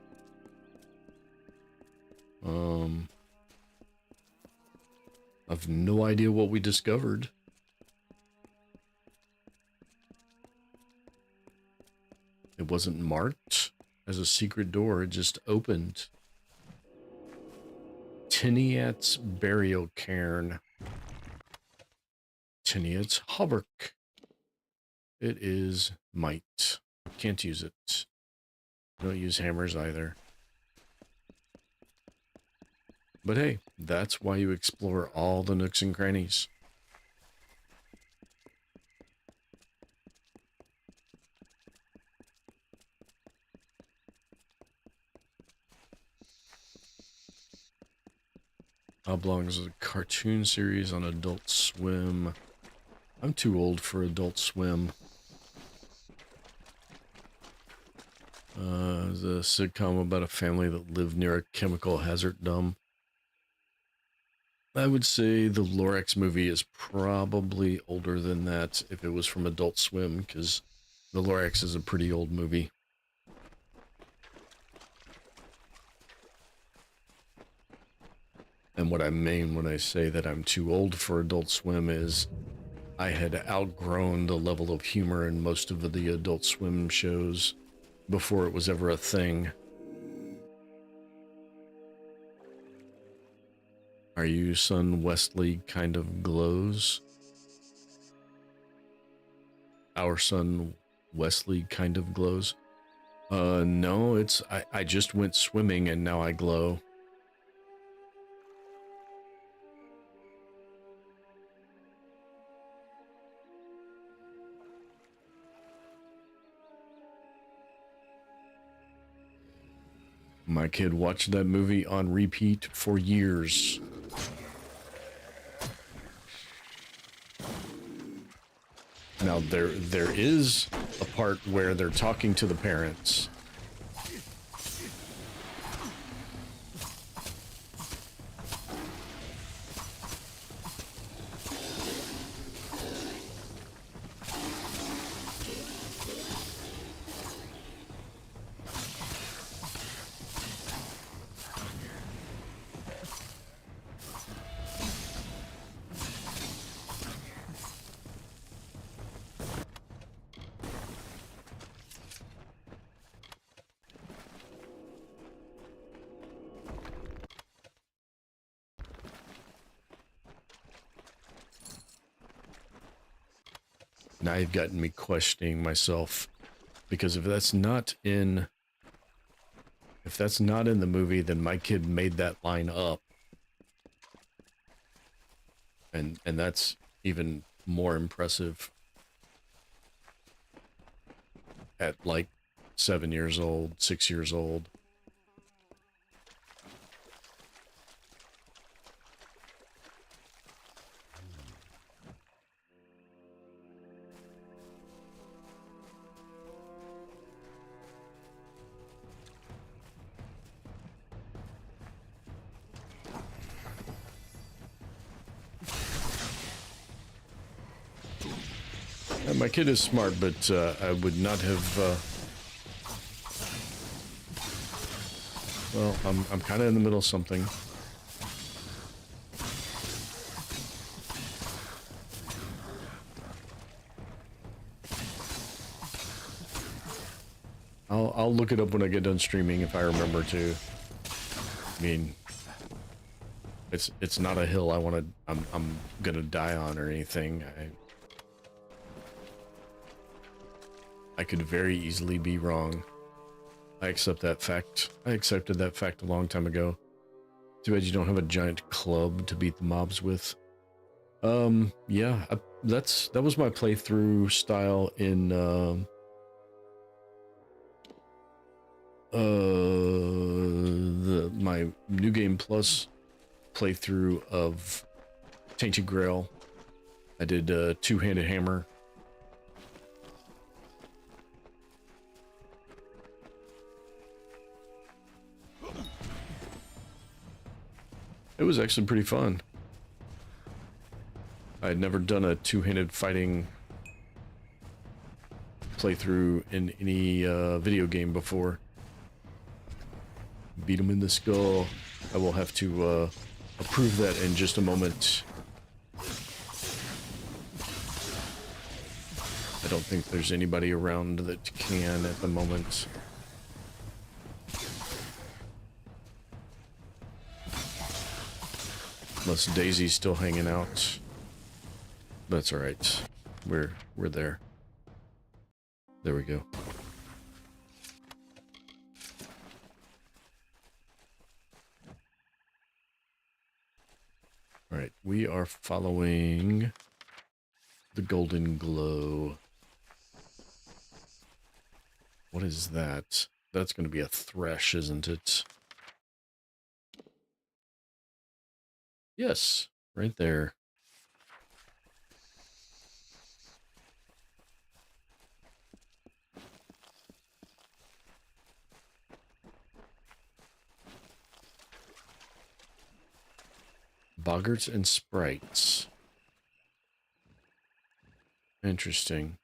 I've no idea what we discovered. It wasn't marked as a secret door, it just opened. Tiniat's burial cairn. Tiniat's hauberk. It is might. Can't use it. Don't use hammers either. But hey, that's why you explore all the nooks and crannies. Oblongs is a cartoon series on Adult Swim. I'm too old for Adult Swim. It's a sitcom about a family that lived near a chemical hazard dump. I would say the Lorax movie is probably older than that if it was from Adult Swim, because the Lorax is a pretty old movie. And what I mean when I say that I'm too old for Adult Swim is I had outgrown the level of humor in most of the Adult Swim shows before it was ever a thing. Are you son Wesley kind of glows? Our son Wesley kind of glows? No, it's I just went swimming and now I glow. My kid watched that movie on repeat for years. Now there is a part where they're talking to the parents. Now you've gotten me questioning myself, because if that's not in the movie, then my kid made that line up, and that's even more impressive at like 7 years old, 6 years old. My kid is smart, but I would not have. Well, I'm kind of in the middle of something. I'll look it up when I get done streaming if I remember to. I mean, it's not a hill I'm gonna die on or anything. I could very easily be wrong. I accept that fact. I accepted that fact a long time ago. Too bad you don't have a giant club to beat the mobs with. Yeah, that was my playthrough style in my New Game Plus playthrough of Tainted Grail. I did two-handed hammer. It was actually pretty fun. I had never done a two-handed fighting playthrough in any video game before. Beat him in the skull. I will have to approve that in just a moment. I don't think there's anybody around that can at the moment. Unless Daisy's still hanging out. That's alright. We're there. There we go. Alright, we are following the golden glow. What is that? That's going to be a thresh, isn't it? Yes, right there. Boggarts and sprites. Interesting.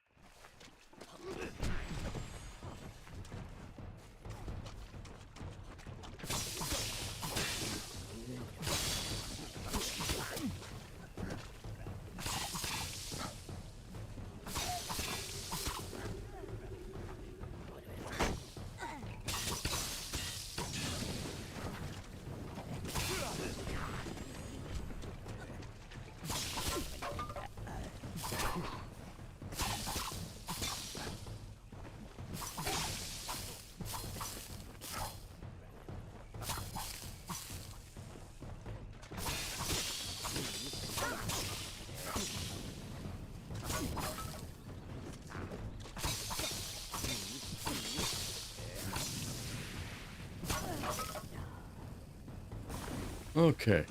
Okay.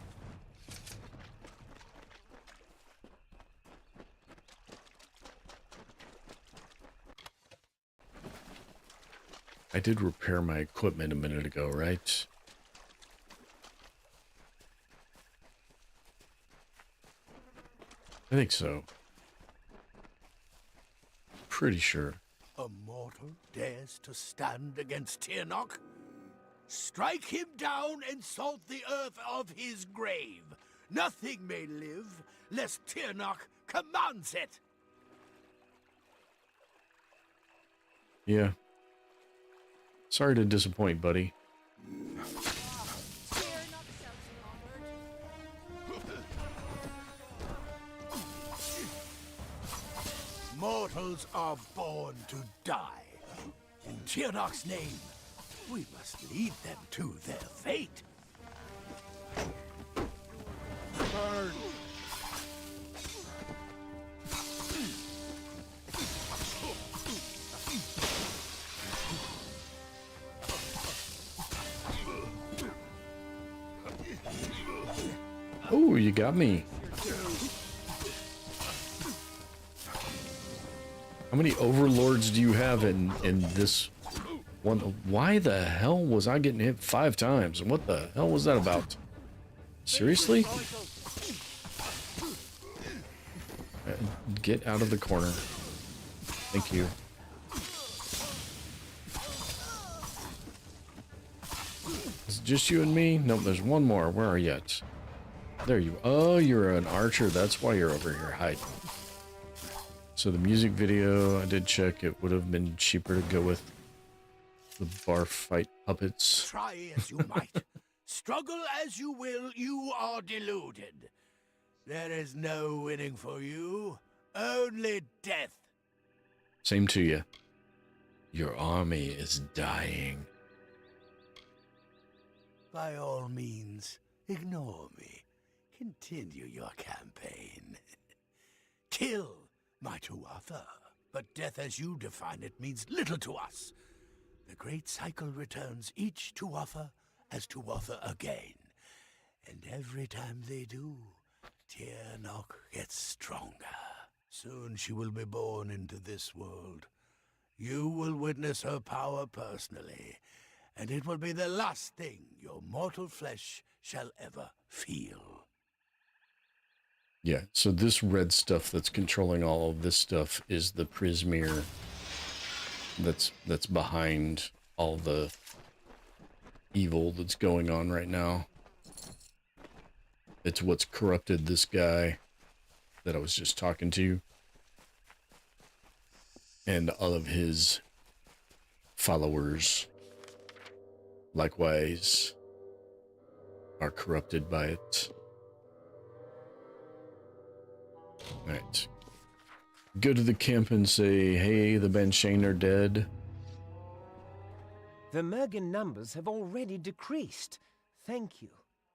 I did repair my equipment a minute ago, right? I think so. Pretty sure. A mortal dares to stand against Tirnoch? Strike him down and salt the earth of his grave. Nothing may live, lest Tirnoch commands it. Yeah. Sorry to disappoint, buddy. Mortals are born to die. In Tirnoch's name, we must lead them to their fate. Burn! Oh, you got me. How many overlords do you have in this one? Why the hell was I getting hit 5 times? What the hell was that about? Seriously? Get out of the corner. Thank you. Is it just you and me? Nope, there's one more. Where are you at? There you... Oh, you're an archer. That's why you're over here hiding. So the music video, I did check. It would have been cheaper to go with the bar fight puppets. Try as you might, struggle as you will, you are deluded. There is no winning for you, only death. Same to you. Your army is dying. By all means, ignore me. Continue your campaign. Kill my Tuatha, but death as you define it means little to us. The great cycle returns each Tuatha as Tuatha again. And every time they do, Tirnoch gets stronger. Soon she will be born into this world. You will witness her power personally, and it will be the last thing your mortal flesh shall ever feel. Yeah, so this red stuff that's controlling all of this stuff is the Prismere that's behind all the evil that's going on right now. It's what's corrupted this guy that I was just talking to. And all of his followers, likewise, are corrupted by it. Alright. Go to the camp and say, hey, the Banshane are dead. The Mergen numbers have already decreased. Thank you.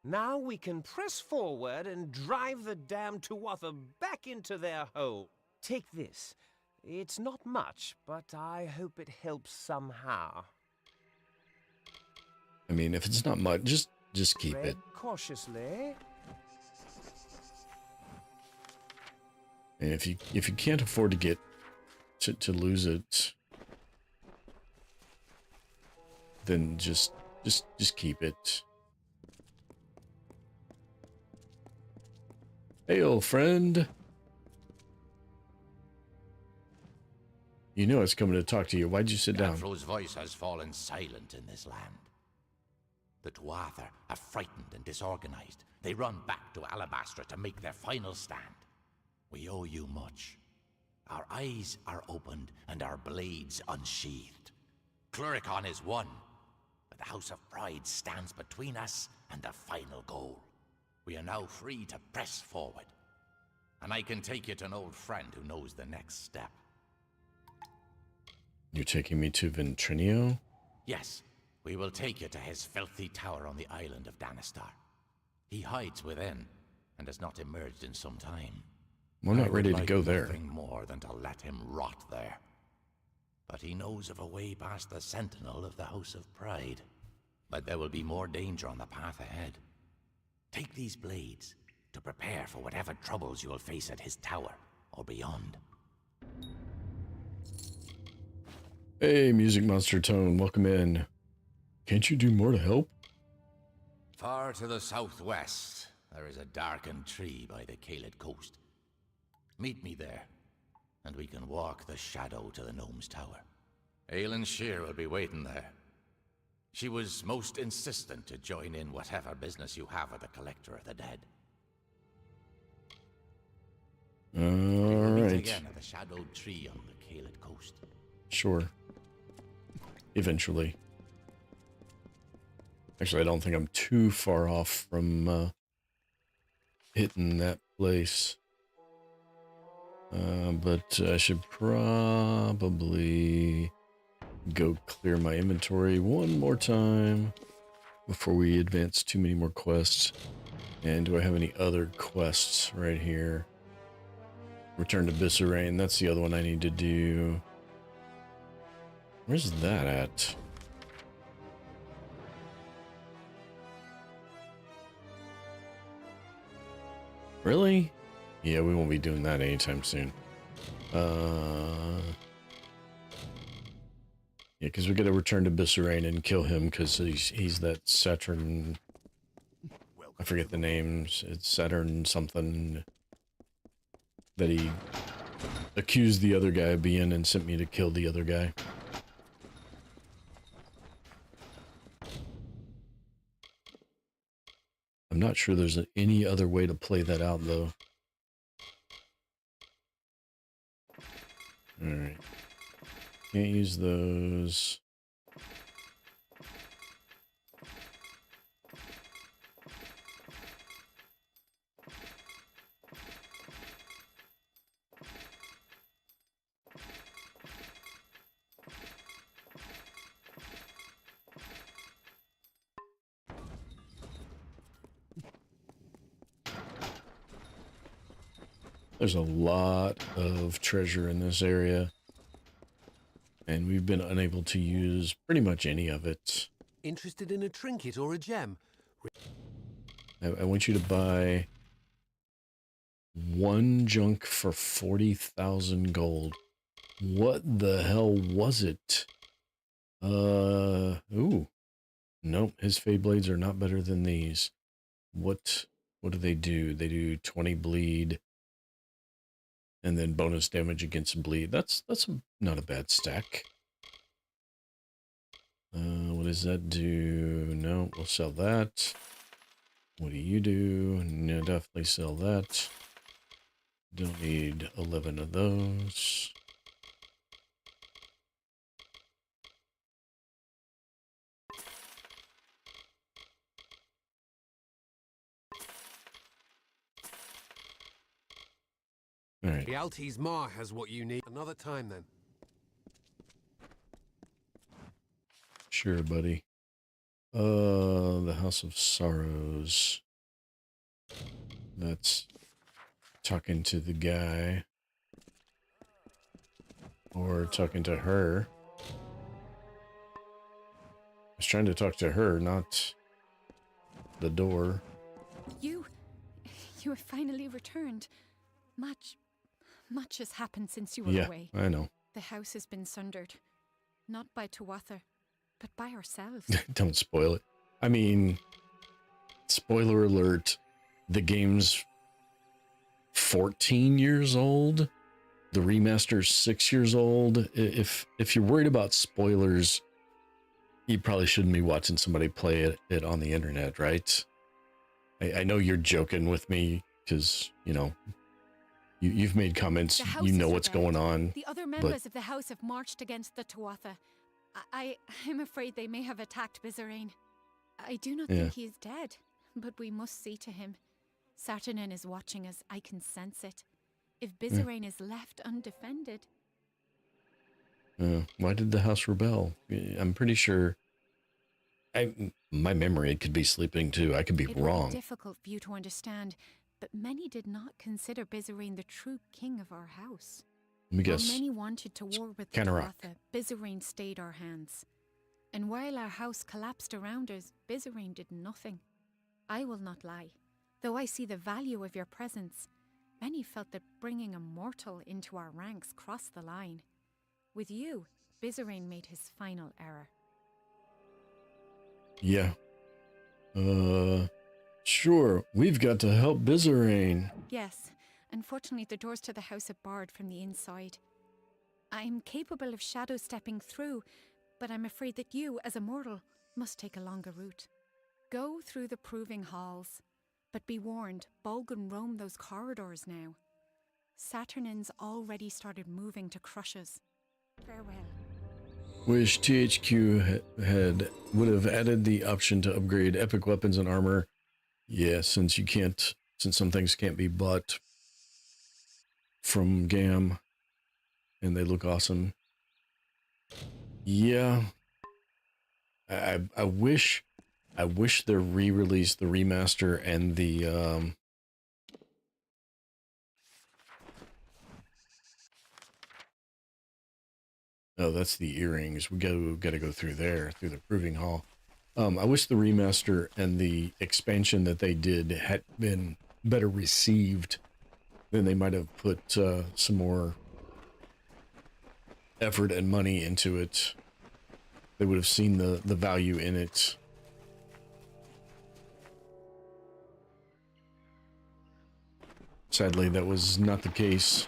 Now we can press forward and drive the damned Tuatha back into their hole. Take this. It's not much, but I hope it helps somehow. I mean, if it's not much, just keep Tread it. cautiously. And if you can't afford to get to lose it, then just keep it. Hey, old friend. You know it's coming to talk to you. Why'd you sit down? Afro's voice has fallen silent in this land. The Tuatha are frightened and disorganized. They run back to Alabastra to make their final stand. We owe you much. Our eyes are opened and our blades unsheathed. Klurikon is won, but the House of Pride stands between us and the final goal. We are now free to press forward. And I can take you to an old friend who knows the next step. You're taking me to Ventrinio? Yes, we will take you to his filthy tower on the island of Danistar. He hides within, and has not emerged in some time. I'm not ready to go there. Nothing more than to let him rot there. But he knows of a way past the sentinel of the House of Pride. But there will be more danger on the path ahead. Take these blades to prepare for whatever troubles you will face at his tower or beyond. Hey, Music Monster Tone, welcome in. Can't you do more to help? Far to the southwest, there is a darkened tree by the Kaled coast. Meet me there, and we can walk the shadow to the gnome's tower. Aelin Shear will be waiting there. She was most insistent to join in whatever business you have with the Collector of the Dead. All Meet right. again at the shadowed tree on the Kaled coast. Sure. Eventually. Actually, I don't think I'm too far off from hitting that place. But I should probably go clear my inventory one more time before we advance too many more quests. And do I have any other quests right here? Return to Bisserain, that's the other one I need to do. Where's that at? Really? Yeah, we won't be doing that anytime soon. Yeah, because we got to return to Bisserain and kill him because he's that Saturn. I forget the names. It's Saturn something that he accused the other guy of being and sent me to kill the other guy. I'm not sure there's any other way to play that out, though. Alright. Can't use those. There's a lot of treasure in this area, and we've been unable to use pretty much any of it. Interested in a trinket or a gem? I want you to buy one junk for 40,000 gold. What the hell was it? Ooh. Nope, his Fey Blades are not better than these. What do? They do 20 bleed. And then bonus damage against bleed. That's not a bad stack. What does that do? No, we'll sell that. What do you do? No, definitely sell that. Don't need 11 of those. All right. The Altes Mar has what you need. Another time, then. Sure, buddy. The House of Sorrows. That's talking to the guy. Or talking to her. I was trying to talk to her, not the door. You have finally returned. Much has happened since you were away. I know. The house has been sundered. Not by Tuatha, but by ourselves. Don't spoil it. I mean, spoiler alert, the game's 14 years old. The remaster's 6 years old. If you're worried about spoilers, you probably shouldn't be watching somebody play it on the internet, right? I know you're joking with me because, you know, you've made comments, you know what's going on. The other members of the house have marched against the Tuatha. I'm afraid they may have attacked Bizarane. I do not think he is dead, but we must see to him. Saturnin is watching us, I can sense it. If Bizarane is left undefended... Why did the house rebel? I'm pretty sure... my memory could be sleeping too. I could be wrong. It would be difficult for you to understand, but many did not consider Bizarane the true king of our house. Let me guess. While many wanted to war with the Tuatha, Bizarane stayed our hands. And while our house collapsed around us, Bizarane did nothing. I will not lie. Though I see the value of your presence, many felt that bringing a mortal into our ranks crossed the line. With you, Bizarane made his final error. Yeah. Sure, we've got to help Bizarane. Yes. Unfortunately, the doors to the house are barred from the inside. I'm capable of shadow stepping through, but I'm afraid that you, as a mortal, must take a longer route. Go through the proving halls, but be warned, Bolgan roam those corridors now. Saturnin's already started moving to crush us. Farewell. Wish THQ would have added the option to upgrade epic weapons and armor. Yeah, since some things can't be bought from GAM, and they look awesome. Yeah, I wish they re-released the remaster and the oh, that's the earrings. We gotta go through there, through the proving hall. I wish the remaster and the expansion that they did had been better received. Then they might have put some more effort and money into it. They would have seen the value in it. Sadly, that was not the case.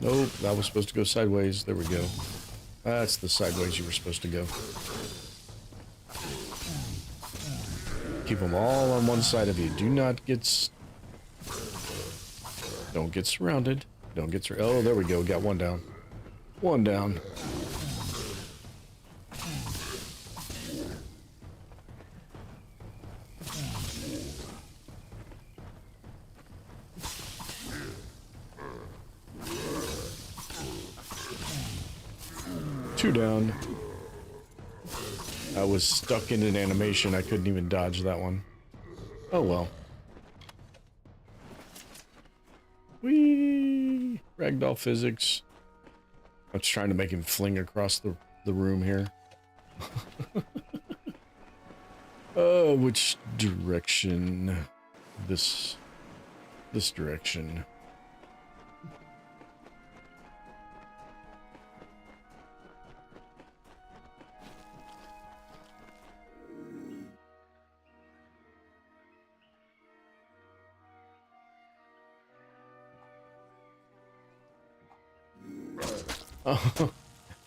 Nope, that was supposed to go sideways. There we go. That's the sideways you were supposed to go. Keep them all on one side of you. Do not get... Don't get surrounded. Don't get surrounded. Oh, there we go. Got one down. One down. Two down. I was stuck in an animation. I couldn't even dodge that one. Oh well. Whee! Ragdoll physics. I was trying to make him fling across the room here. Which direction? This direction.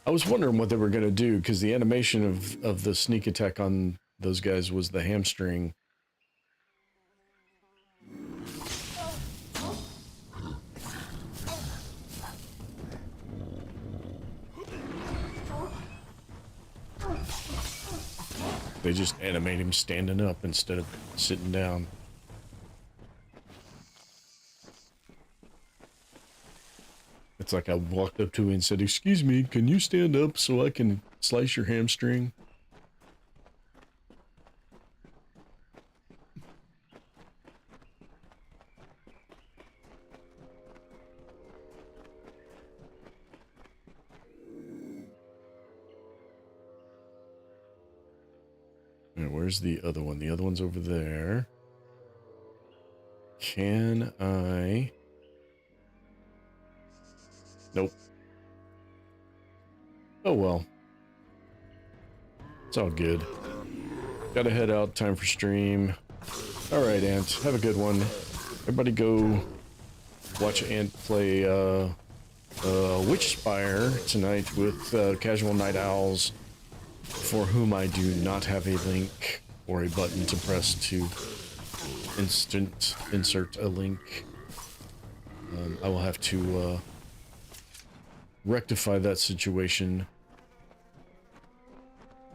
I was wondering what they were going to do, because the animation of the sneak attack on those guys was the hamstring. They just animate him standing up instead of sitting down. It's like I walked up to him and said, "Excuse me, can you stand up so I can slice your hamstring?" Now, where's the other one? The other one's over there. Can I? Nope. Oh well. It's all good. Gotta head out. Time for stream. Alright, Ant. Have a good one. Everybody go watch Ant play Witch Spire tonight with Casual Night Owls, for whom I do not have a link or a button to press to insert a link. I will have to rectify that situation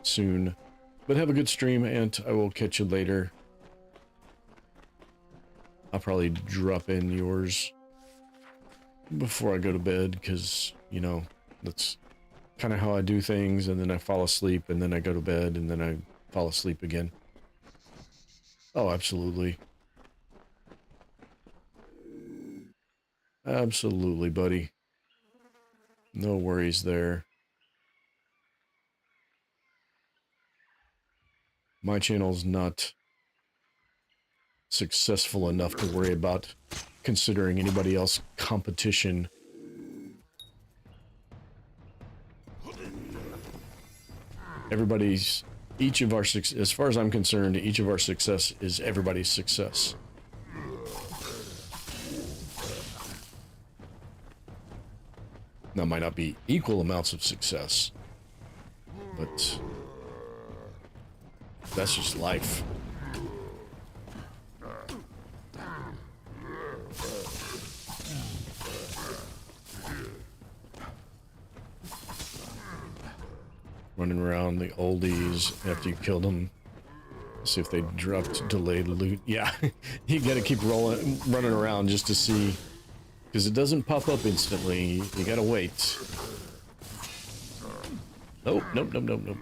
soon. But have a good stream, and I will catch you later. I'll probably drop in yours before I go to bed, because, you know, that's kind of how I do things, and then I fall asleep, and then I go to bed, and then I fall asleep again. Oh, absolutely. Absolutely, buddy. No worries there. My channel's not successful enough to worry about considering anybody else competition. Each of our, as far as I'm concerned, each of our success is everybody's success. Now, might not be equal amounts of success, but that's just life. Running around the oldies after you killed them. See if they dropped delayed loot. Yeah, you gotta keep running around just to see, because it doesn't pop up instantly. You gotta wait. Nope, nope, nope, nope, nope.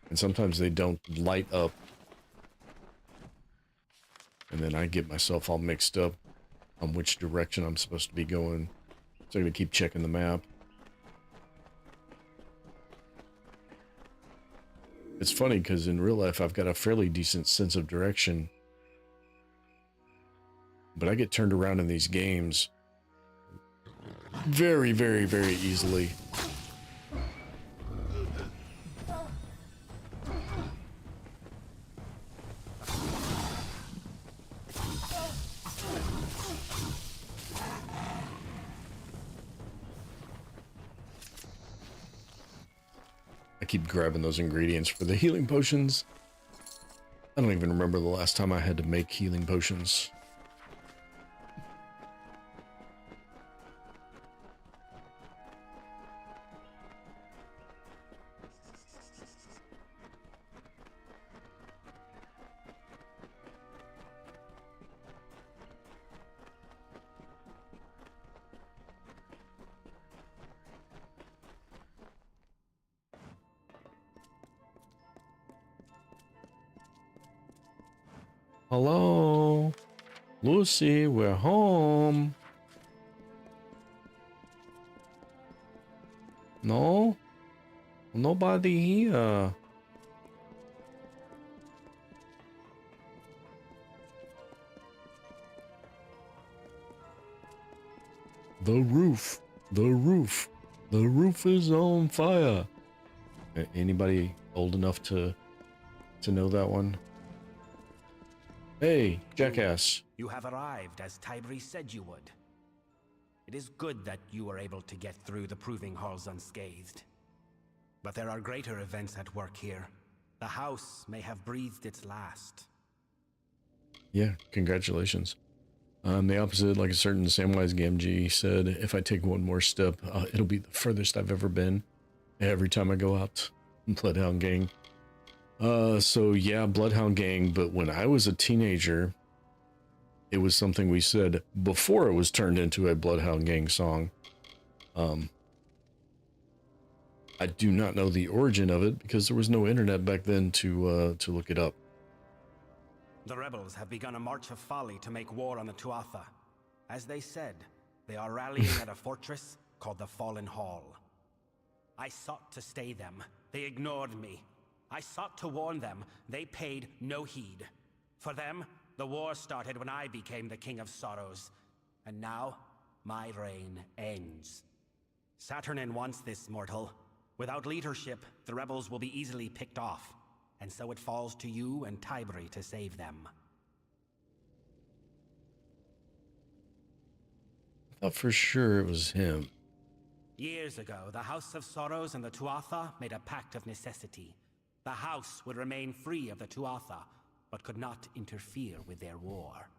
And sometimes they don't light up. And then I get myself all mixed up on which direction I'm supposed to be going. So I'm gonna keep checking the map. It's funny because in real life I've got a fairly decent sense of direction. But I get turned around in these games very, very, very easily. I keep grabbing those ingredients for the healing potions. I don't even remember the last time I had to make healing potions. Hello, Lucy, we're home. No? Nobody here. The roof is on fire. Anybody old enough to know that one? Hey, jackass. You have arrived as Tybri said you would. It is good that you were able to get through the proving halls unscathed. But there are greater events at work here. The house may have breathed its last. Yeah, congratulations. The opposite, like a certain Samwise Gamgee said, if I take one more step, it'll be the furthest I've ever been every time I go out. Bloodhound Gang. So yeah, Bloodhound Gang, but when I was a teenager, it was something we said before it was turned into a Bloodhound Gang song. I do not know the origin of it because there was no internet back then to look it up. The rebels have begun a march of folly to make war on the Tuatha. As they said, they are rallying at a fortress called the Fallen Hall. I sought to stay them, They ignored me. I sought to warn them. They paid no heed. For them, the war started when I became the King of Sorrows. And now, my reign ends. Saturnin wants this, mortal. Without leadership, the rebels will be easily picked off. And so it falls to you and Tybri to save them. I thought for sure it was him. Years ago, the House of Sorrows and the Tuatha made a pact of necessity. The House would remain free of the Tuatha, but could not interfere with their war.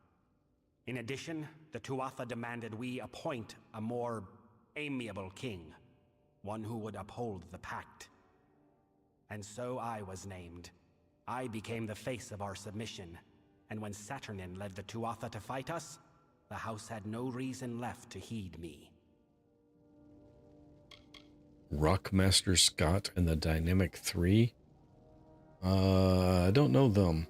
In addition, the Tuatha demanded we appoint a more amiable king, one who would uphold the pact. And so I was named. I became the face of our submission, and when Saturnin led the Tuatha to fight us, the House had no reason left to heed me. Rockmaster Scott and the Dynamic 3? I don't know them.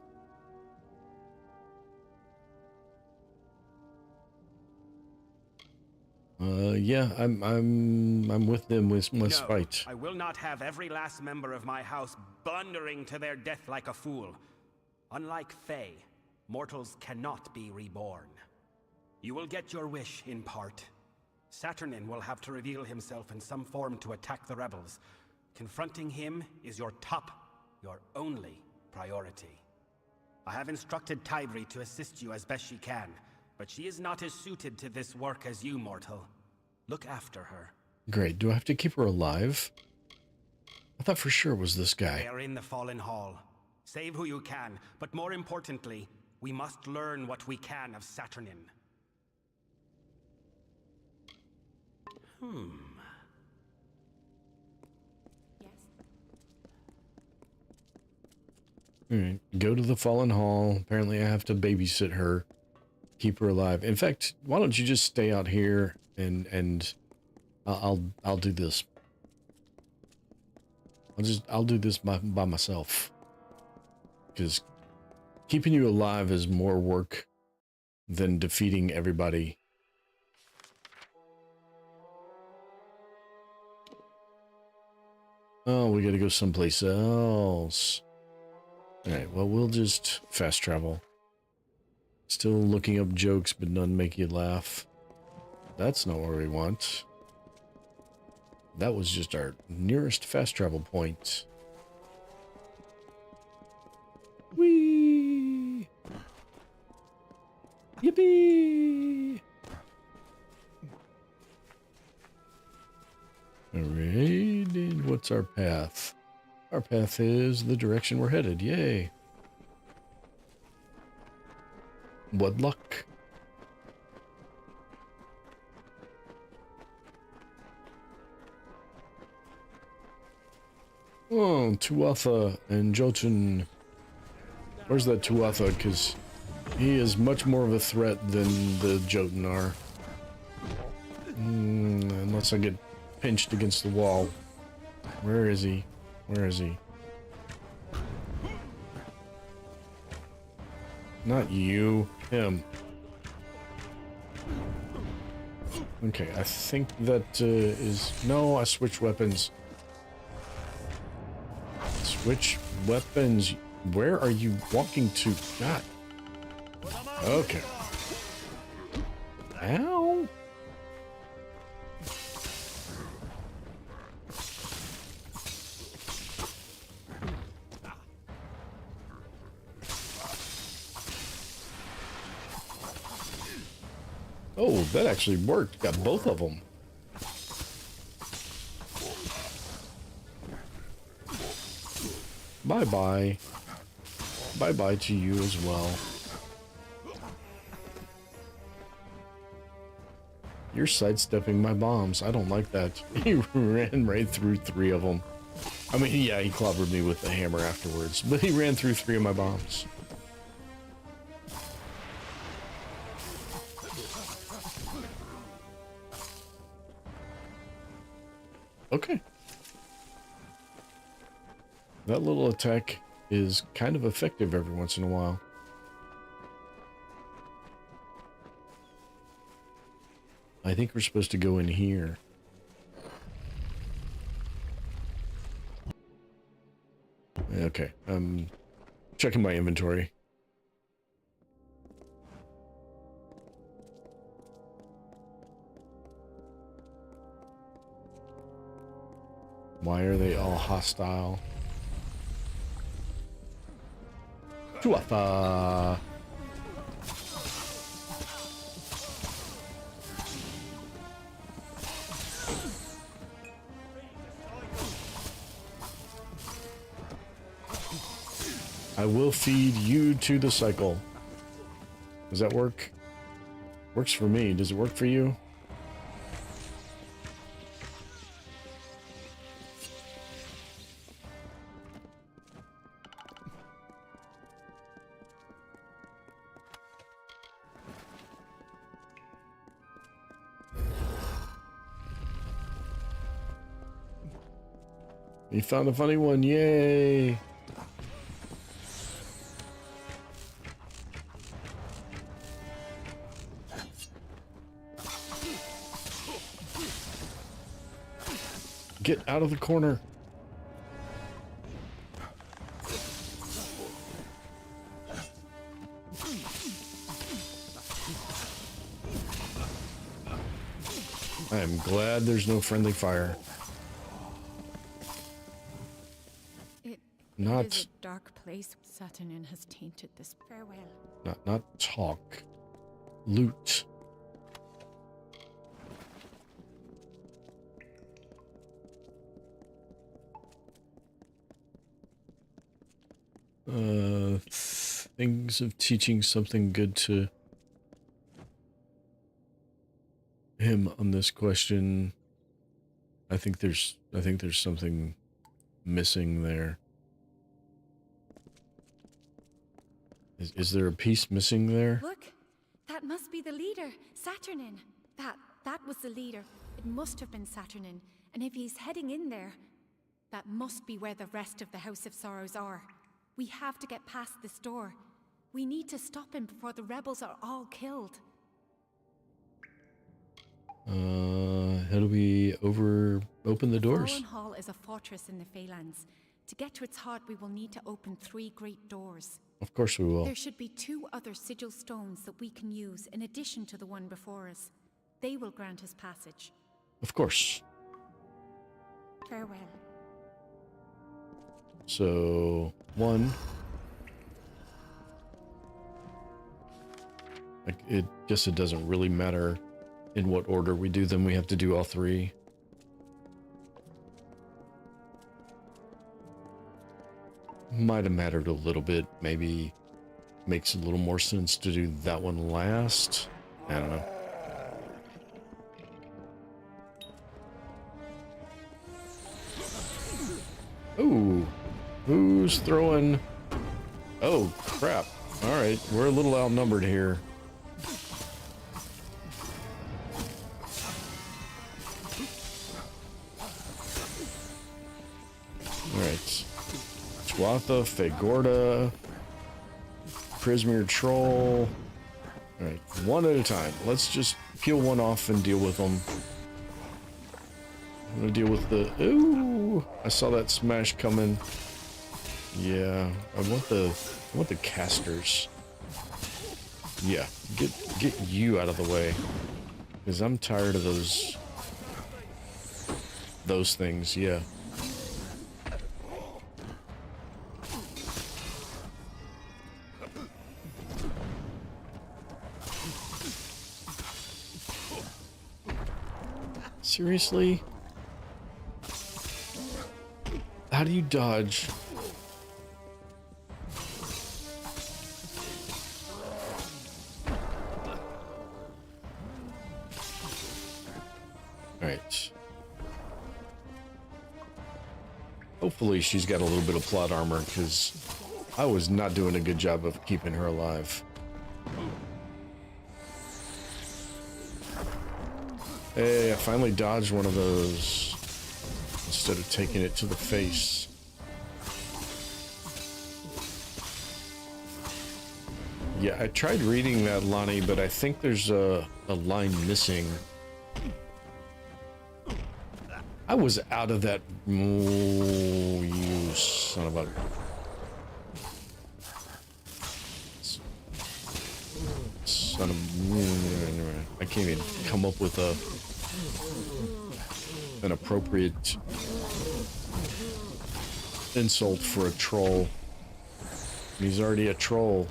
Yeah, I'm with them with fight. I will not have every last member of my house blundering to their death like a fool. Unlike Fae, mortals cannot be reborn. You will get your wish in part. Saturnin will have to reveal himself in some form to attack the rebels. Confronting him is your top, your only priority. I have instructed Tybri to assist you as best she can, but she is not as suited to this work as you, mortal. Look after her. Great. Do I have to keep her alive? I thought for sure it was this guy. They are in the Fallen Hall. Save who you can, but more importantly, we must learn what we can of Saturnin. Yes. Alright, go to the Fallen Hall. Apparently I have to babysit her. Keep her alive. In fact, why don't you just stay out here and I'll do this. I'll do this by myself. Because keeping you alive is more work than defeating everybody. Oh, we gotta go someplace else. Alright, well, we'll just fast travel. Still looking up jokes, but none make you laugh. That's not what we want. That was just our nearest fast travel point. Whee! Yippee! Alright, and what's our path? Our path is the direction we're headed. Yay! What luck? Oh, Tuatha and Jotun. Where's that Tuatha? Because he is much more of a threat than the Jotun are. Unless I get pinched against the wall. Where is he? Where is he? Not you. Him. Okay, I think that is... No, I switched weapons. Switch weapons. Where are you walking to? God. Okay. Ow. Oh, that actually worked. Got both of them. Bye-bye. Bye-bye to you as well. You're sidestepping my bombs. I don't like that. He ran right through 3 of them. I mean, yeah, he clobbered me with the hammer afterwards, but he ran through 3 of my bombs. Okay. That little attack is kind of effective every once in a while. I think we're supposed to go in here. Okay, checking my inventory. Why are they all hostile? Chuatha! I will feed you to the cycle. Does that work? Works for me. Does it work for you? You found a funny one. Yay! Get out of the corner. I am glad there's no friendly fire. It Not is a dark place. Saturnin has tainted this. Farewell. not talk. Loot. Things of teaching something good to him on this question. I think there's something missing there. Is there a piece missing there? Look, that must be the leader, Saturnin. That was the leader. It must have been Saturnin. And if he's heading in there, that must be where the rest of the House of Sorrows are. We have to get past this door. We need to stop him before the rebels are all killed. How do we open the doors? Fallen Hall is a fortress in the Faelands. To get to its heart, we will need to open 3 great doors. Of course we will. There should be 2 other sigil stones that we can use in addition to the one before us. They will grant us passage. Of course. Farewell. So, 1. I guess it doesn't really matter in what order we do them. We have to do all 3. Might have mattered a little bit. Maybe makes a little more sense to do that one last. I don't know. Ooh, who's throwing? Oh, crap. All right, we're a little outnumbered here. All right. Swatha, Fagorda, Prismere Troll. All right, one at a time. Let's just peel one off and deal with them. I'm gonna deal with the... Ooh, I saw that smash coming. Yeah, I want the casters. Yeah, get you out of the way, because I'm tired of those things. Yeah. Seriously? How do you dodge? Alright. Hopefully she's got a little bit of plot armor, because I was not doing a good job of keeping her alive. Hey, I finally dodged one of those instead of taking it to the face. Yeah, I tried reading that, Lonnie, but I think there's a line missing. I was out of that. Oh, you son of a... son of... I can't even come up with an appropriate insult for a troll. He's already a troll.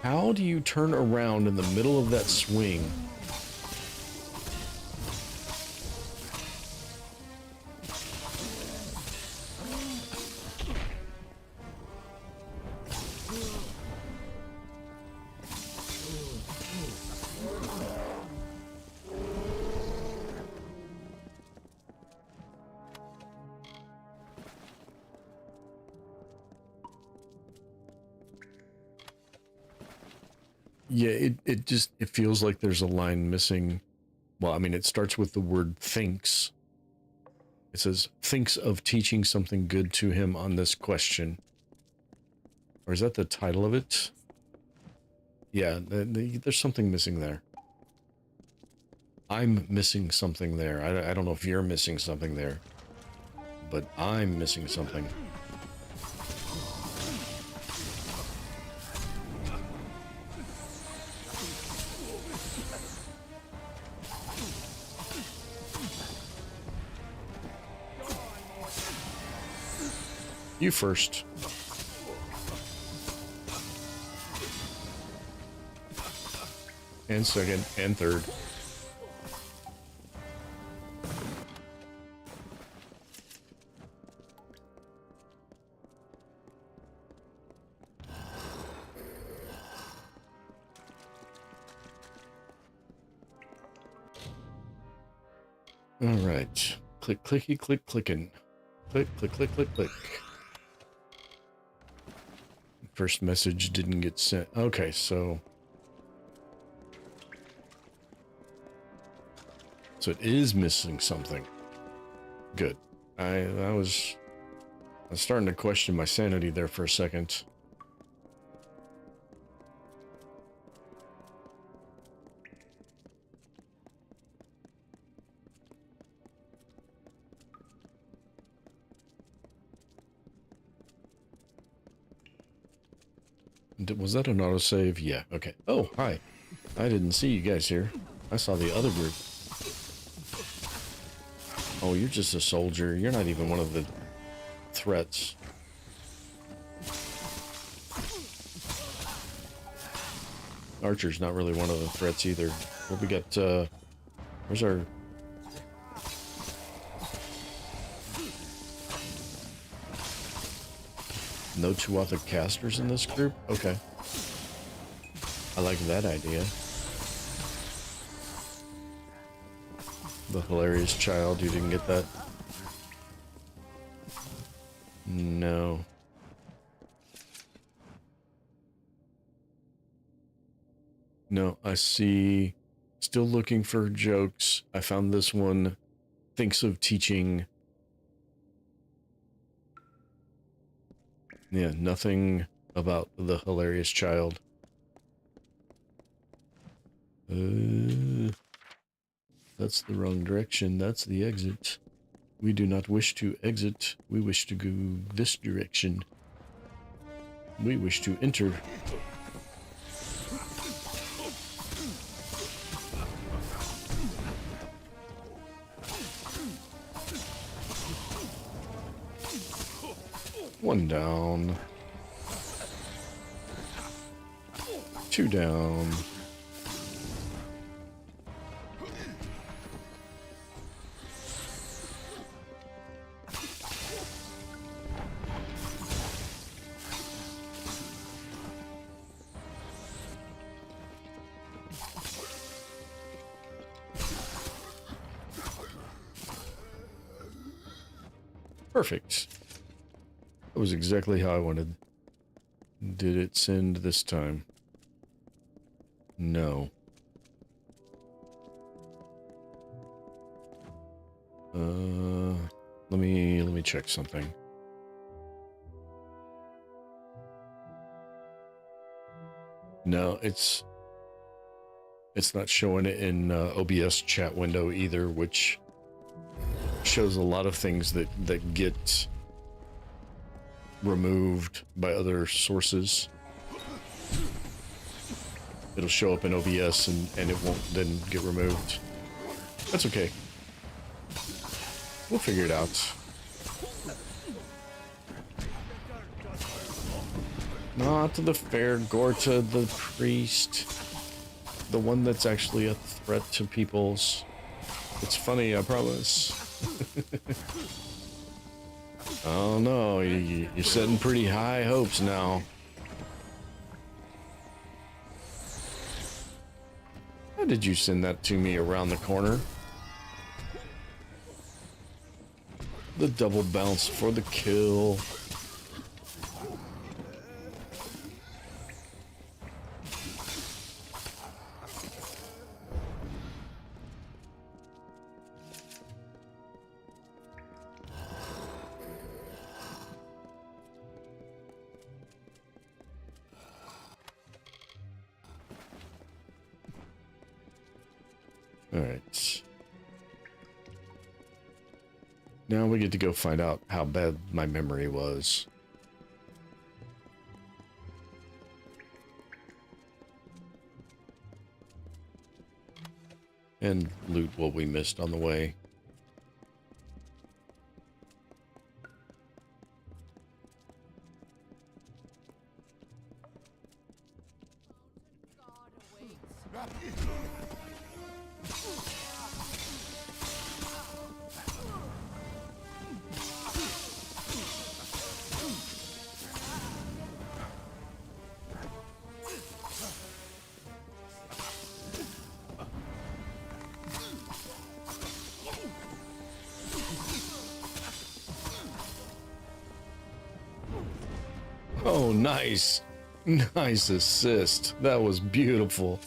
How do you turn around in the middle of that swing? Yeah, it feels like there's a line missing. Well, I mean, it starts with the word thinks. It says, thinks of teaching something good to him on this question. Or is that the title of it? Yeah, there's something missing there. I'm missing something there. I don't know if you're missing something there, but I'm missing something. You first. And second, and third. All right. Click, clicky, click, clicking. Click, click, click, click, click. First message didn't get sent. Okay, so it is missing something. Good. I was starting to question my sanity there for a second. Was that an autosave? Yeah, okay. Oh, hi. I didn't see you guys here. I saw the other group. Oh, you're just a soldier. You're not even one of the threats. Archer's not really one of the threats either. What we got, where's our... No Tuatha casters in this group? Okay. I like that idea. The hilarious child, you didn't get that? No. No, I see. Still looking for jokes. I found this one. Thinks of teaching. Yeah, nothing about the hilarious child. That's the wrong direction. That's the exit. We do not wish to exit. We wish to go this direction. We wish to enter. One down. Two down. Perfect. That was exactly how I wanted. Did it send this time? No. Let me check something. No, it's not showing it in OBS chat window either, which shows a lot of things that get removed by other sources. It'll show up in OBS and it won't then get removed. That's okay. We'll figure it out. Not the fair Gorta, the priest. The one that's actually a threat to people's. It's funny, I promise. Oh no, you're setting pretty high hopes now. How did you send that to me around the corner? The double bounce for the kill. All right. Now we get to go find out how bad my memory was. And loot what we missed on the way. Oh, nice. Nice assist. That was beautiful.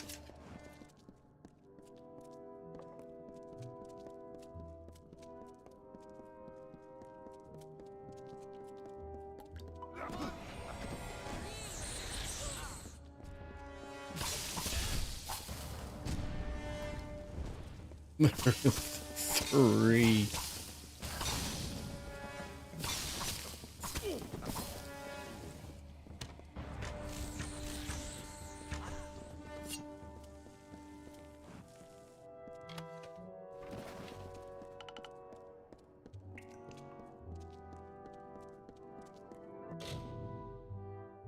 Three.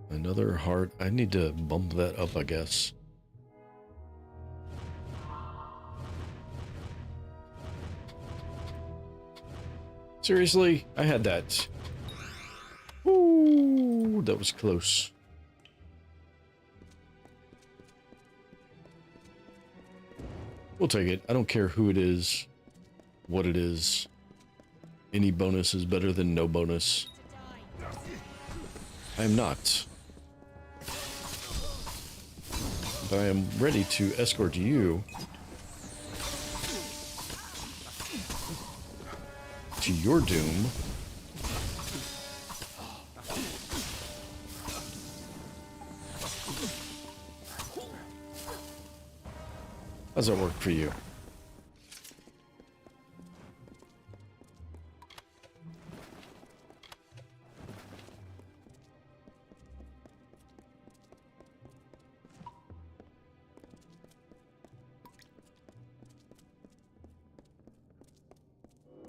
Another heart. I need to bump that up, I guess. Seriously? I had that. Ooh, that was close. We'll take it. I don't care who it is, what it is. Any bonus is better than no bonus. I am not. But I am ready to escort you to your doom. How's that work for you?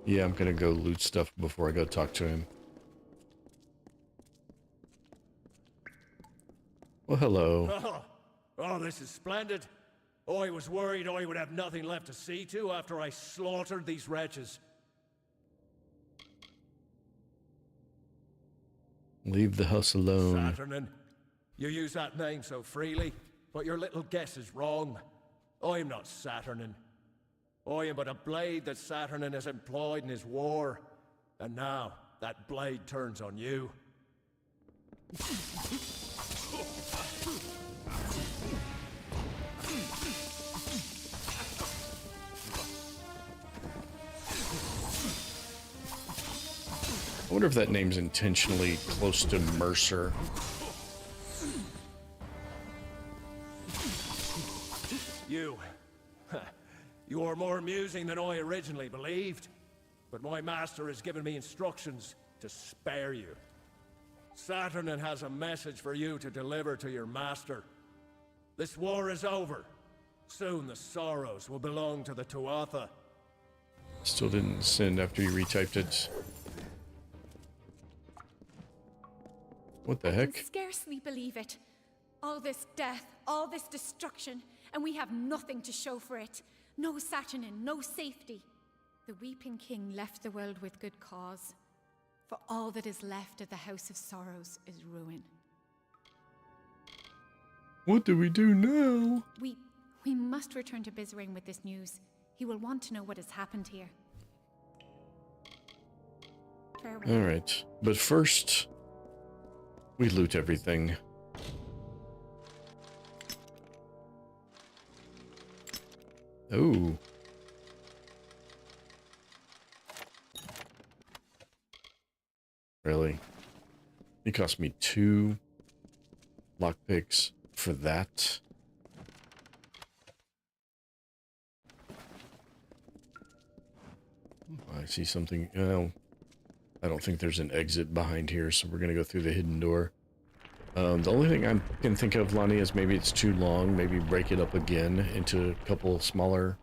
Yeah, I'm gonna go loot stuff before I go talk to him. Well, hello. Oh, this is splendid. I was worried I would have nothing left to see to after I slaughtered these wretches. Leave the house alone. Saturnin. You use that name so freely, but your little guess is wrong. I am not Saturnin. I am but a blade that Saturnin has employed in his war. And now, that blade turns on you. I wonder if that name's intentionally close to Mercer. You are more amusing than I originally believed, but my master has given me instructions to spare you. Saturnin has a message for you to deliver to your master. This war is over. Soon the sorrows will belong to the Tuatha. Still didn't send after you retyped it. What the I heck? can scarcely believe it. All this death, all this destruction, and we have nothing to show for it. No Saturnin, no safety. The Weeping King left the world with good cause. For all that is left of the House of Sorrows is ruin. What do we do now? We must return to Bizrain with this news. He will want to know what has happened here. Farewell. Alright, but first, we loot everything. Oh. Really? It cost me 2 lockpicks for that. I see something. Well, I don't think there's an exit behind here, so we're gonna go through the hidden door. The only thing I can think of, Lonnie, is maybe it's too long. Maybe break it up again into a couple smaller.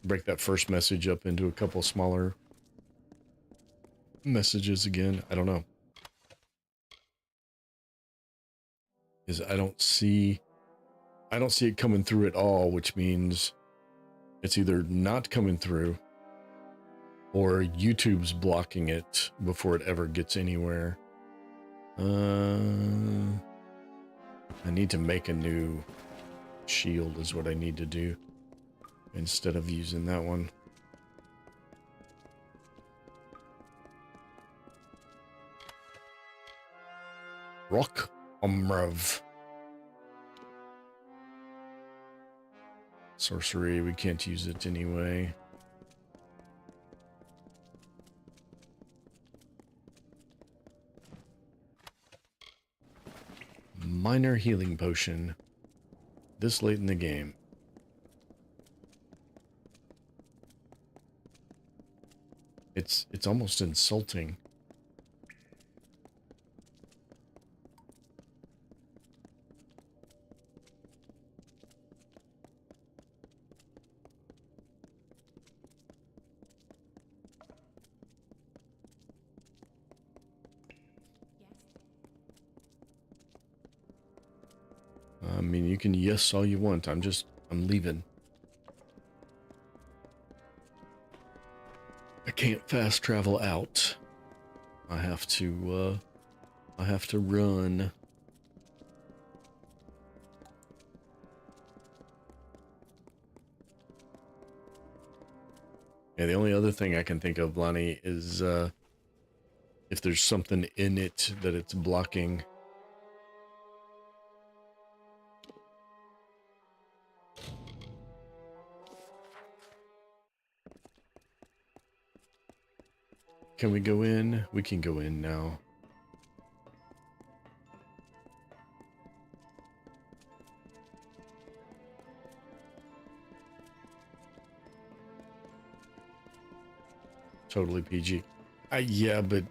Break that first message up into a couple smaller messages again. I don't know. Because I don't see it coming through at all, which means it's either not coming through or YouTube's blocking it before it ever gets anywhere. I need to make a new shield is what I need to do instead of using that one. Rock Umrav. Sorcery, we can't use it anyway. Minor healing potion. This late in the game. It's almost insulting. I mean, you can yes all you want. I'm leaving. I can't fast travel out. I have to run. Yeah, the only other thing I can think of, Lonnie, is if there's something in it that it's blocking. Can we go in? We can go in now. Totally PG. Yeah, but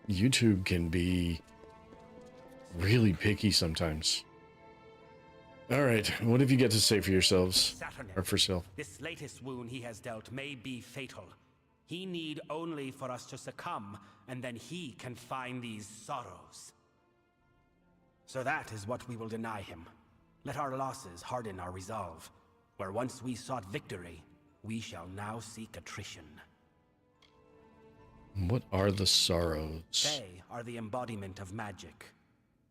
YouTube can be really picky sometimes. All right, what have you got to say for yourselves? Saturnin, or for self? this latest wound he has dealt may be fatal. He need only for us to succumb, and then he can find these sorrows. So that is what we will deny him. Let our losses harden our resolve. Where once we sought victory, we shall now seek attrition. What are the sorrows? Fae are the embodiment of magic.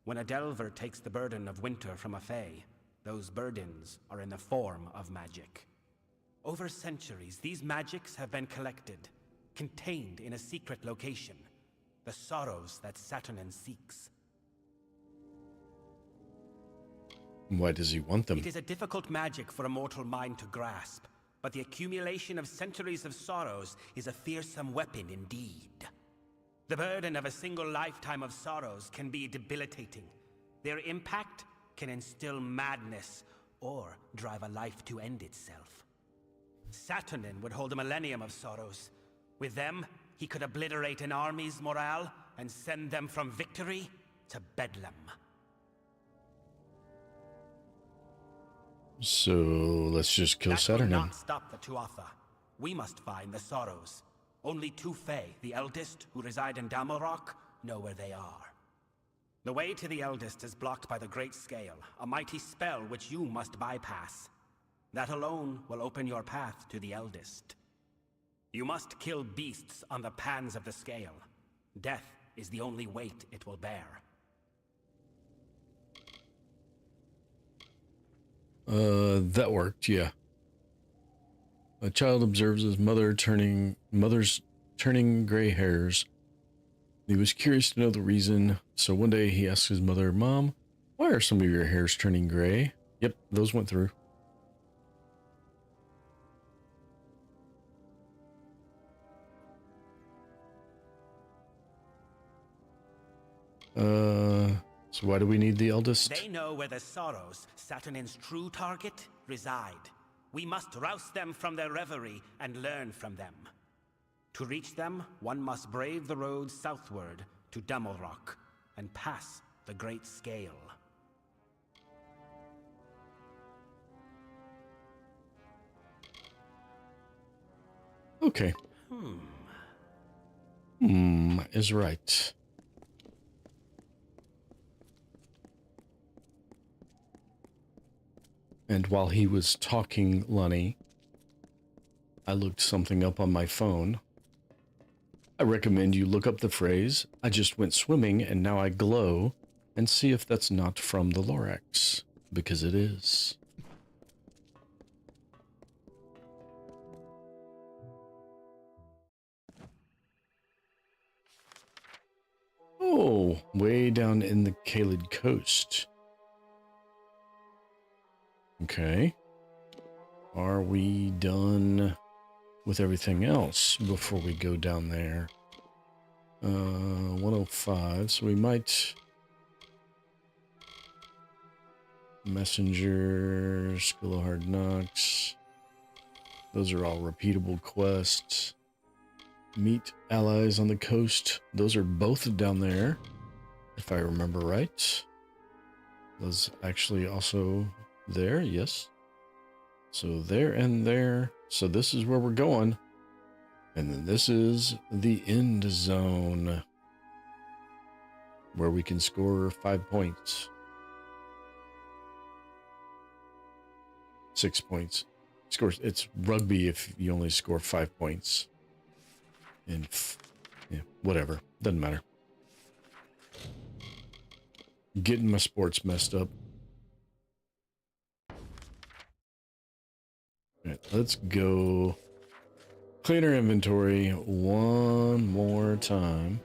When a delver takes the burden of winter from a fae, those burdens are in the form of magic. Over centuries, these magics have been collected, contained in a secret location. The sorrows that Saturnin seeks. Why does he want them? It is a difficult magic for a mortal mind to grasp, but the accumulation of centuries of sorrows is a fearsome weapon indeed. The burden of a single lifetime of sorrows can be debilitating. Their impact can instill madness or drive a life to end itself. Saturnin would hold a millennium of sorrows. With them, he could obliterate an army's morale and send them from victory to bedlam. So let's just kill That will Saturnin. not stop the Tuatha. We must find the Sorrows. Only two Fae, the eldest, who reside in Damelrock, know where they are. The way to the eldest is blocked by the Great Scale, a mighty spell which you must bypass. That alone will open your path to the eldest. You must kill beasts on the pans of the scale. Death is the only weight it will bear. That worked, yeah. A child observes his mother's turning gray hairs. He was curious to know the reason, so one day he asks his mother, "Mom, why are some of your hairs turning gray?" Yep, those went through. So why do we need the eldest? They know where the Sorrows, Saturnin's true target, reside. We must rouse them from their reverie and learn from them. To reach them, one must brave the road southward to Damelrock and pass the Great Scale. Okay. Is right. And while he was talking, Lunny, I looked something up on my phone. I recommend you look up the phrase, "I just went swimming and now I glow," and see if that's not from the Lorax, because it is. Oh, way down in the Kaled coast. Okay. Are we done with everything else before we go down there? 105, so we might... Messenger, School of Hard Knocks. Those are all repeatable quests. Meet allies on the coast. Those are both down there, if I remember right. Those actually also there, yes. So there and there. So this is where we're going. And then this is the end zone, where we can score 5 points. 6 points. It's rugby if you only score 5 points. And yeah, whatever. Doesn't matter. Getting my sports messed up. All right, let's go clean our inventory one more time.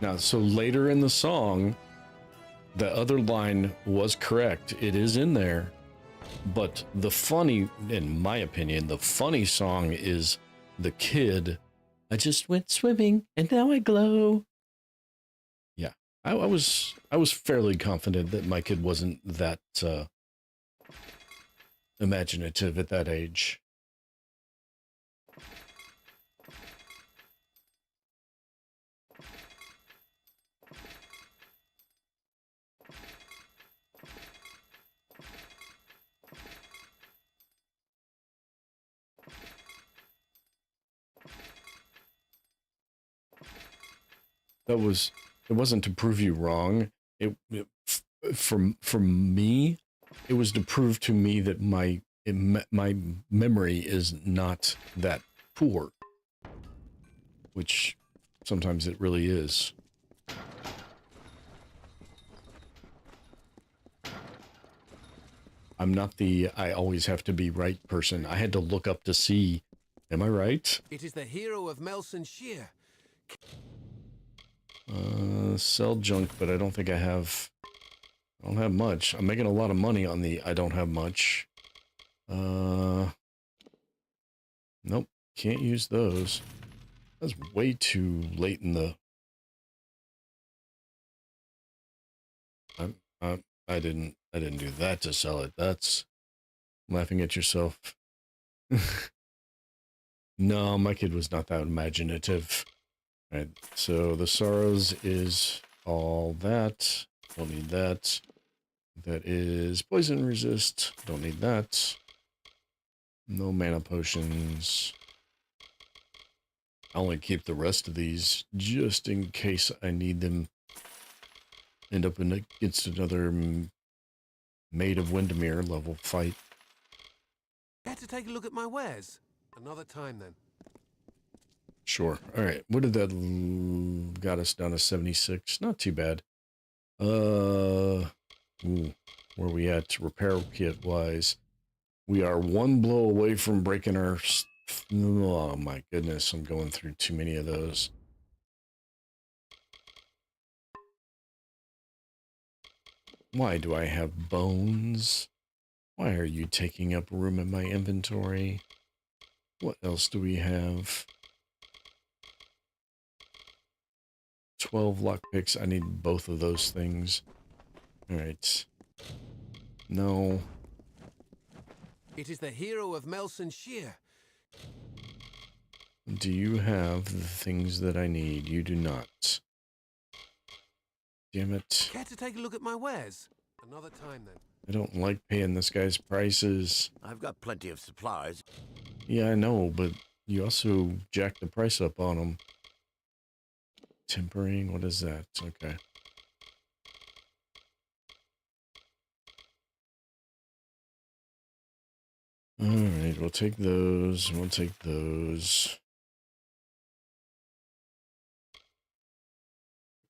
Now, so later in the song, the other line was correct. It is in there. But the funny, in my opinion, the funny song is the kid, "I just went swimming and now I glow." Yeah, I was fairly confident that my kid wasn't that imaginative at that age. It wasn't to prove you wrong. For me, it was to prove to me that my memory is not that poor, which sometimes it really is. I'm not the I always have to be right person. I had to look up to see, am I right? It is the hero of Melson Shear. Sell junk, but I don't think I don't have much. I'm making a lot of money on the I don't have much. Nope, can't use those. That's way too late in the... I didn't do that to sell it. That's laughing at yourself. No, my kid was not that imaginative. All right, so the sorrows is all that. Don't need that. That is poison resist. Don't need that. No mana potions. I'll only keep the rest of these just in case I need them. End up against another Maid of Windermere level fight. Care to take a look at my wares? Another time then. Sure. All right. What did that got us down to 76? Not too bad. Where we at repair kit wise? We are one blow away from breaking our. Oh my goodness! I'm going through too many of those. Why do I have bones? Why are you taking up room in my inventory? What else do we have? 12 lockpicks. I need both of those things. Alright. No. It is the hero of Melson Shear. Do you have the things that I need? You do not. Damn it. Care to take a look at my wares? Another time then. I don't like paying this guy's prices. I've got plenty of supplies. Yeah, I know, but you also jacked the price up on them. Tempering, what is that? Okay. Alright, we'll take those. We'll take those.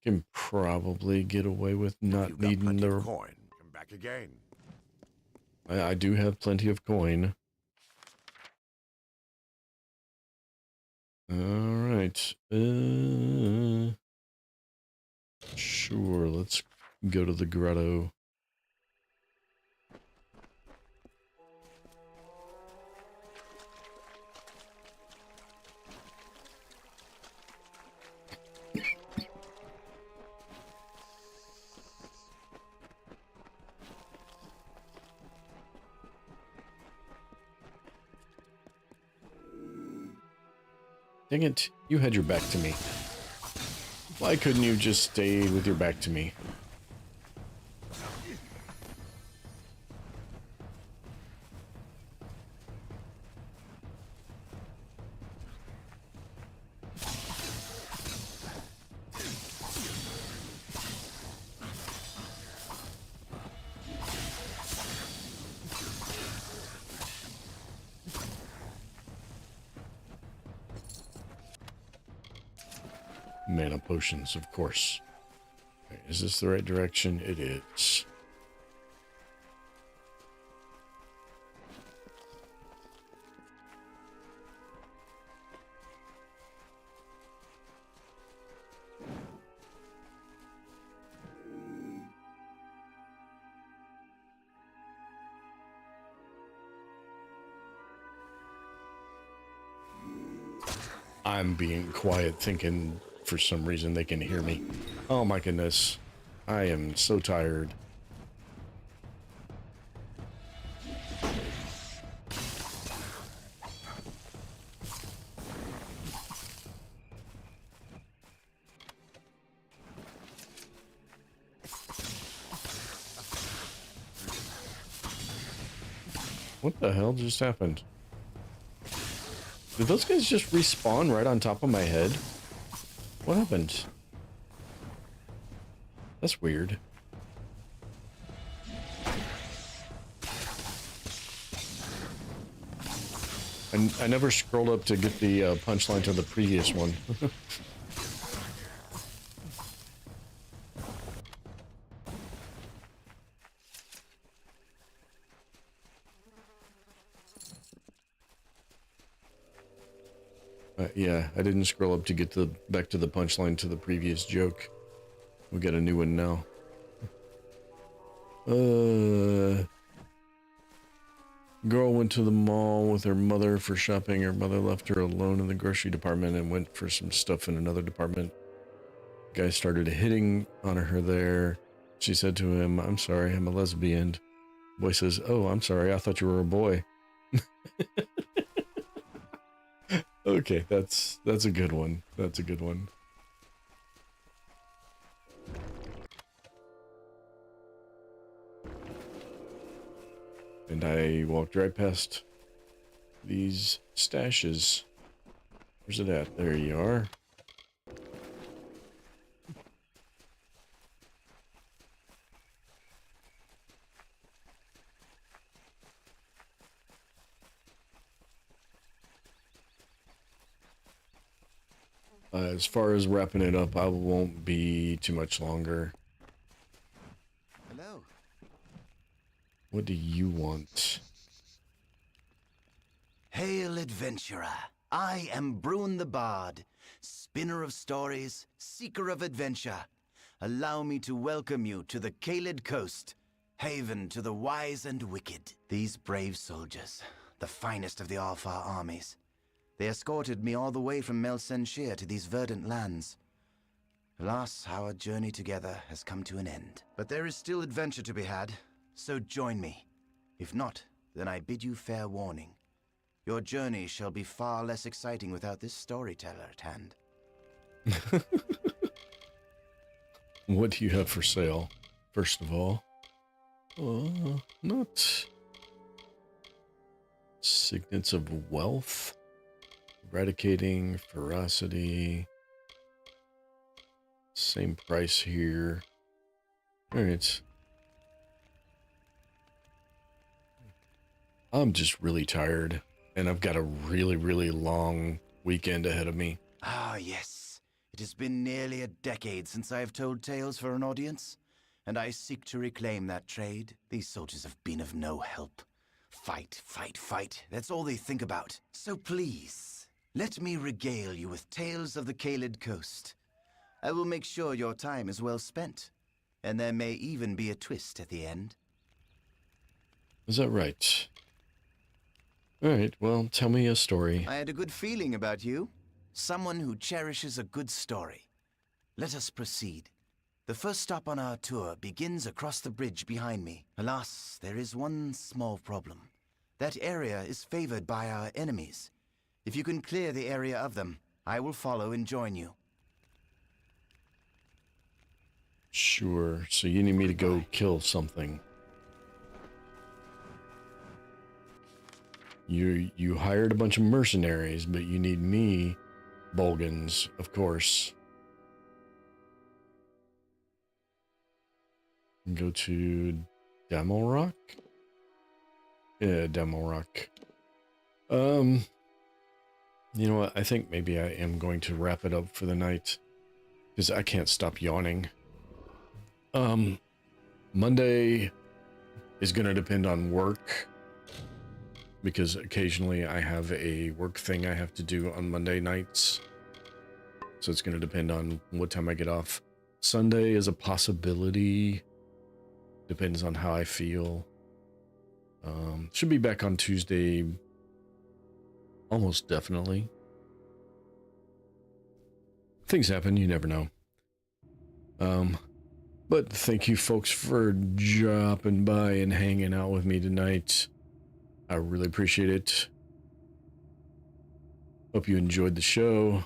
Can probably get away with not needing the coin. Come back again. I do have plenty of coin. Alright. Sure, let's go to the grotto. Dang it, you had your back to me. Why couldn't you just stay with your back to me? Mana potions, of course. Okay, is this the right direction? It is. I'm being quiet, thinking for some reason they can hear me. Oh my goodness. I am so tired. What the hell just happened? Did those guys just respawn right on top of my head? What happened? That's weird. I never scrolled up to get the punchline to the previous one. Yeah, I didn't scroll up to get back to the punchline to the previous joke. We got a new one now. Girl went to the mall with her mother for shopping. Her mother left her alone in the grocery department and went for some stuff in another department. Guy started hitting on her there. She said to him, "I'm sorry, I'm a lesbian." Boy says, "Oh, I'm sorry, I thought you were a boy." Okay, that's a good one. That's a good one. And I walked right past these stashes. Where's it at? There you are. As far as wrapping it up, I won't be too much longer. Hello. What do you want? Hail, adventurer. I am Bruin the Bard, spinner of stories, seeker of adventure. Allow me to welcome you to the Caelid Coast, haven to the wise and wicked. These brave soldiers, the finest of the Alfar armies. They escorted me all the way from Melsenshir to these verdant lands. Alas, our journey together has come to an end. But there is still adventure to be had, so join me. If not, then I bid you fair warning. Your journey shall be far less exciting without this storyteller at hand. What do you have for sale, first of all? Not signets of wealth, eradicating ferocity. Same price here. All right. I'm just really tired, and I've got a really, really long weekend ahead of me. Ah, yes. It has been nearly a decade since I have told tales for an audience, and I seek to reclaim that trade. These soldiers have been of no help. Fight, fight, fight. That's all they think about. So please, let me regale you with tales of the Caelid Coast. I will make sure your time is well spent, and there may even be a twist at the end. Is that right? All right, well, tell me a story. I had a good feeling about you. Someone who cherishes a good story. Let us proceed. The first stop on our tour begins across the bridge behind me. Alas, there is one small problem. That area is favored by our enemies. If you can clear the area of them, I will follow and join you. Sure, so you need me to go kill something. You hired a bunch of mercenaries, but you need me, Bolgans, of course. Go to Damelrock? Yeah, Damelrock. You know what? I think maybe I am going to wrap it up for the night, because I can't stop yawning. Monday is going to depend on work, because occasionally I have a work thing I have to do on Monday nights. So it's going to depend on what time I get off. Sunday is a possibility. Depends on how I feel. Should be back on Tuesday. Almost definitely. Things happen, you never know. But thank you folks for dropping by and hanging out with me tonight. I really appreciate it. Hope you enjoyed the show.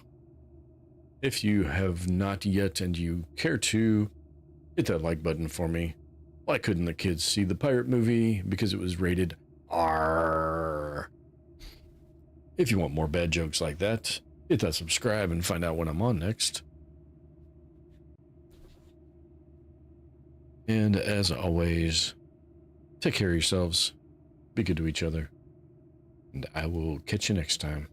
If you have not yet and you care to, hit that like button for me. Why couldn't the kids see the pirate movie? Because it was rated R. If you want more bad jokes like that, hit that subscribe and find out when I'm on next. And as always, take care of yourselves. Be good to each other. And I will catch you next time.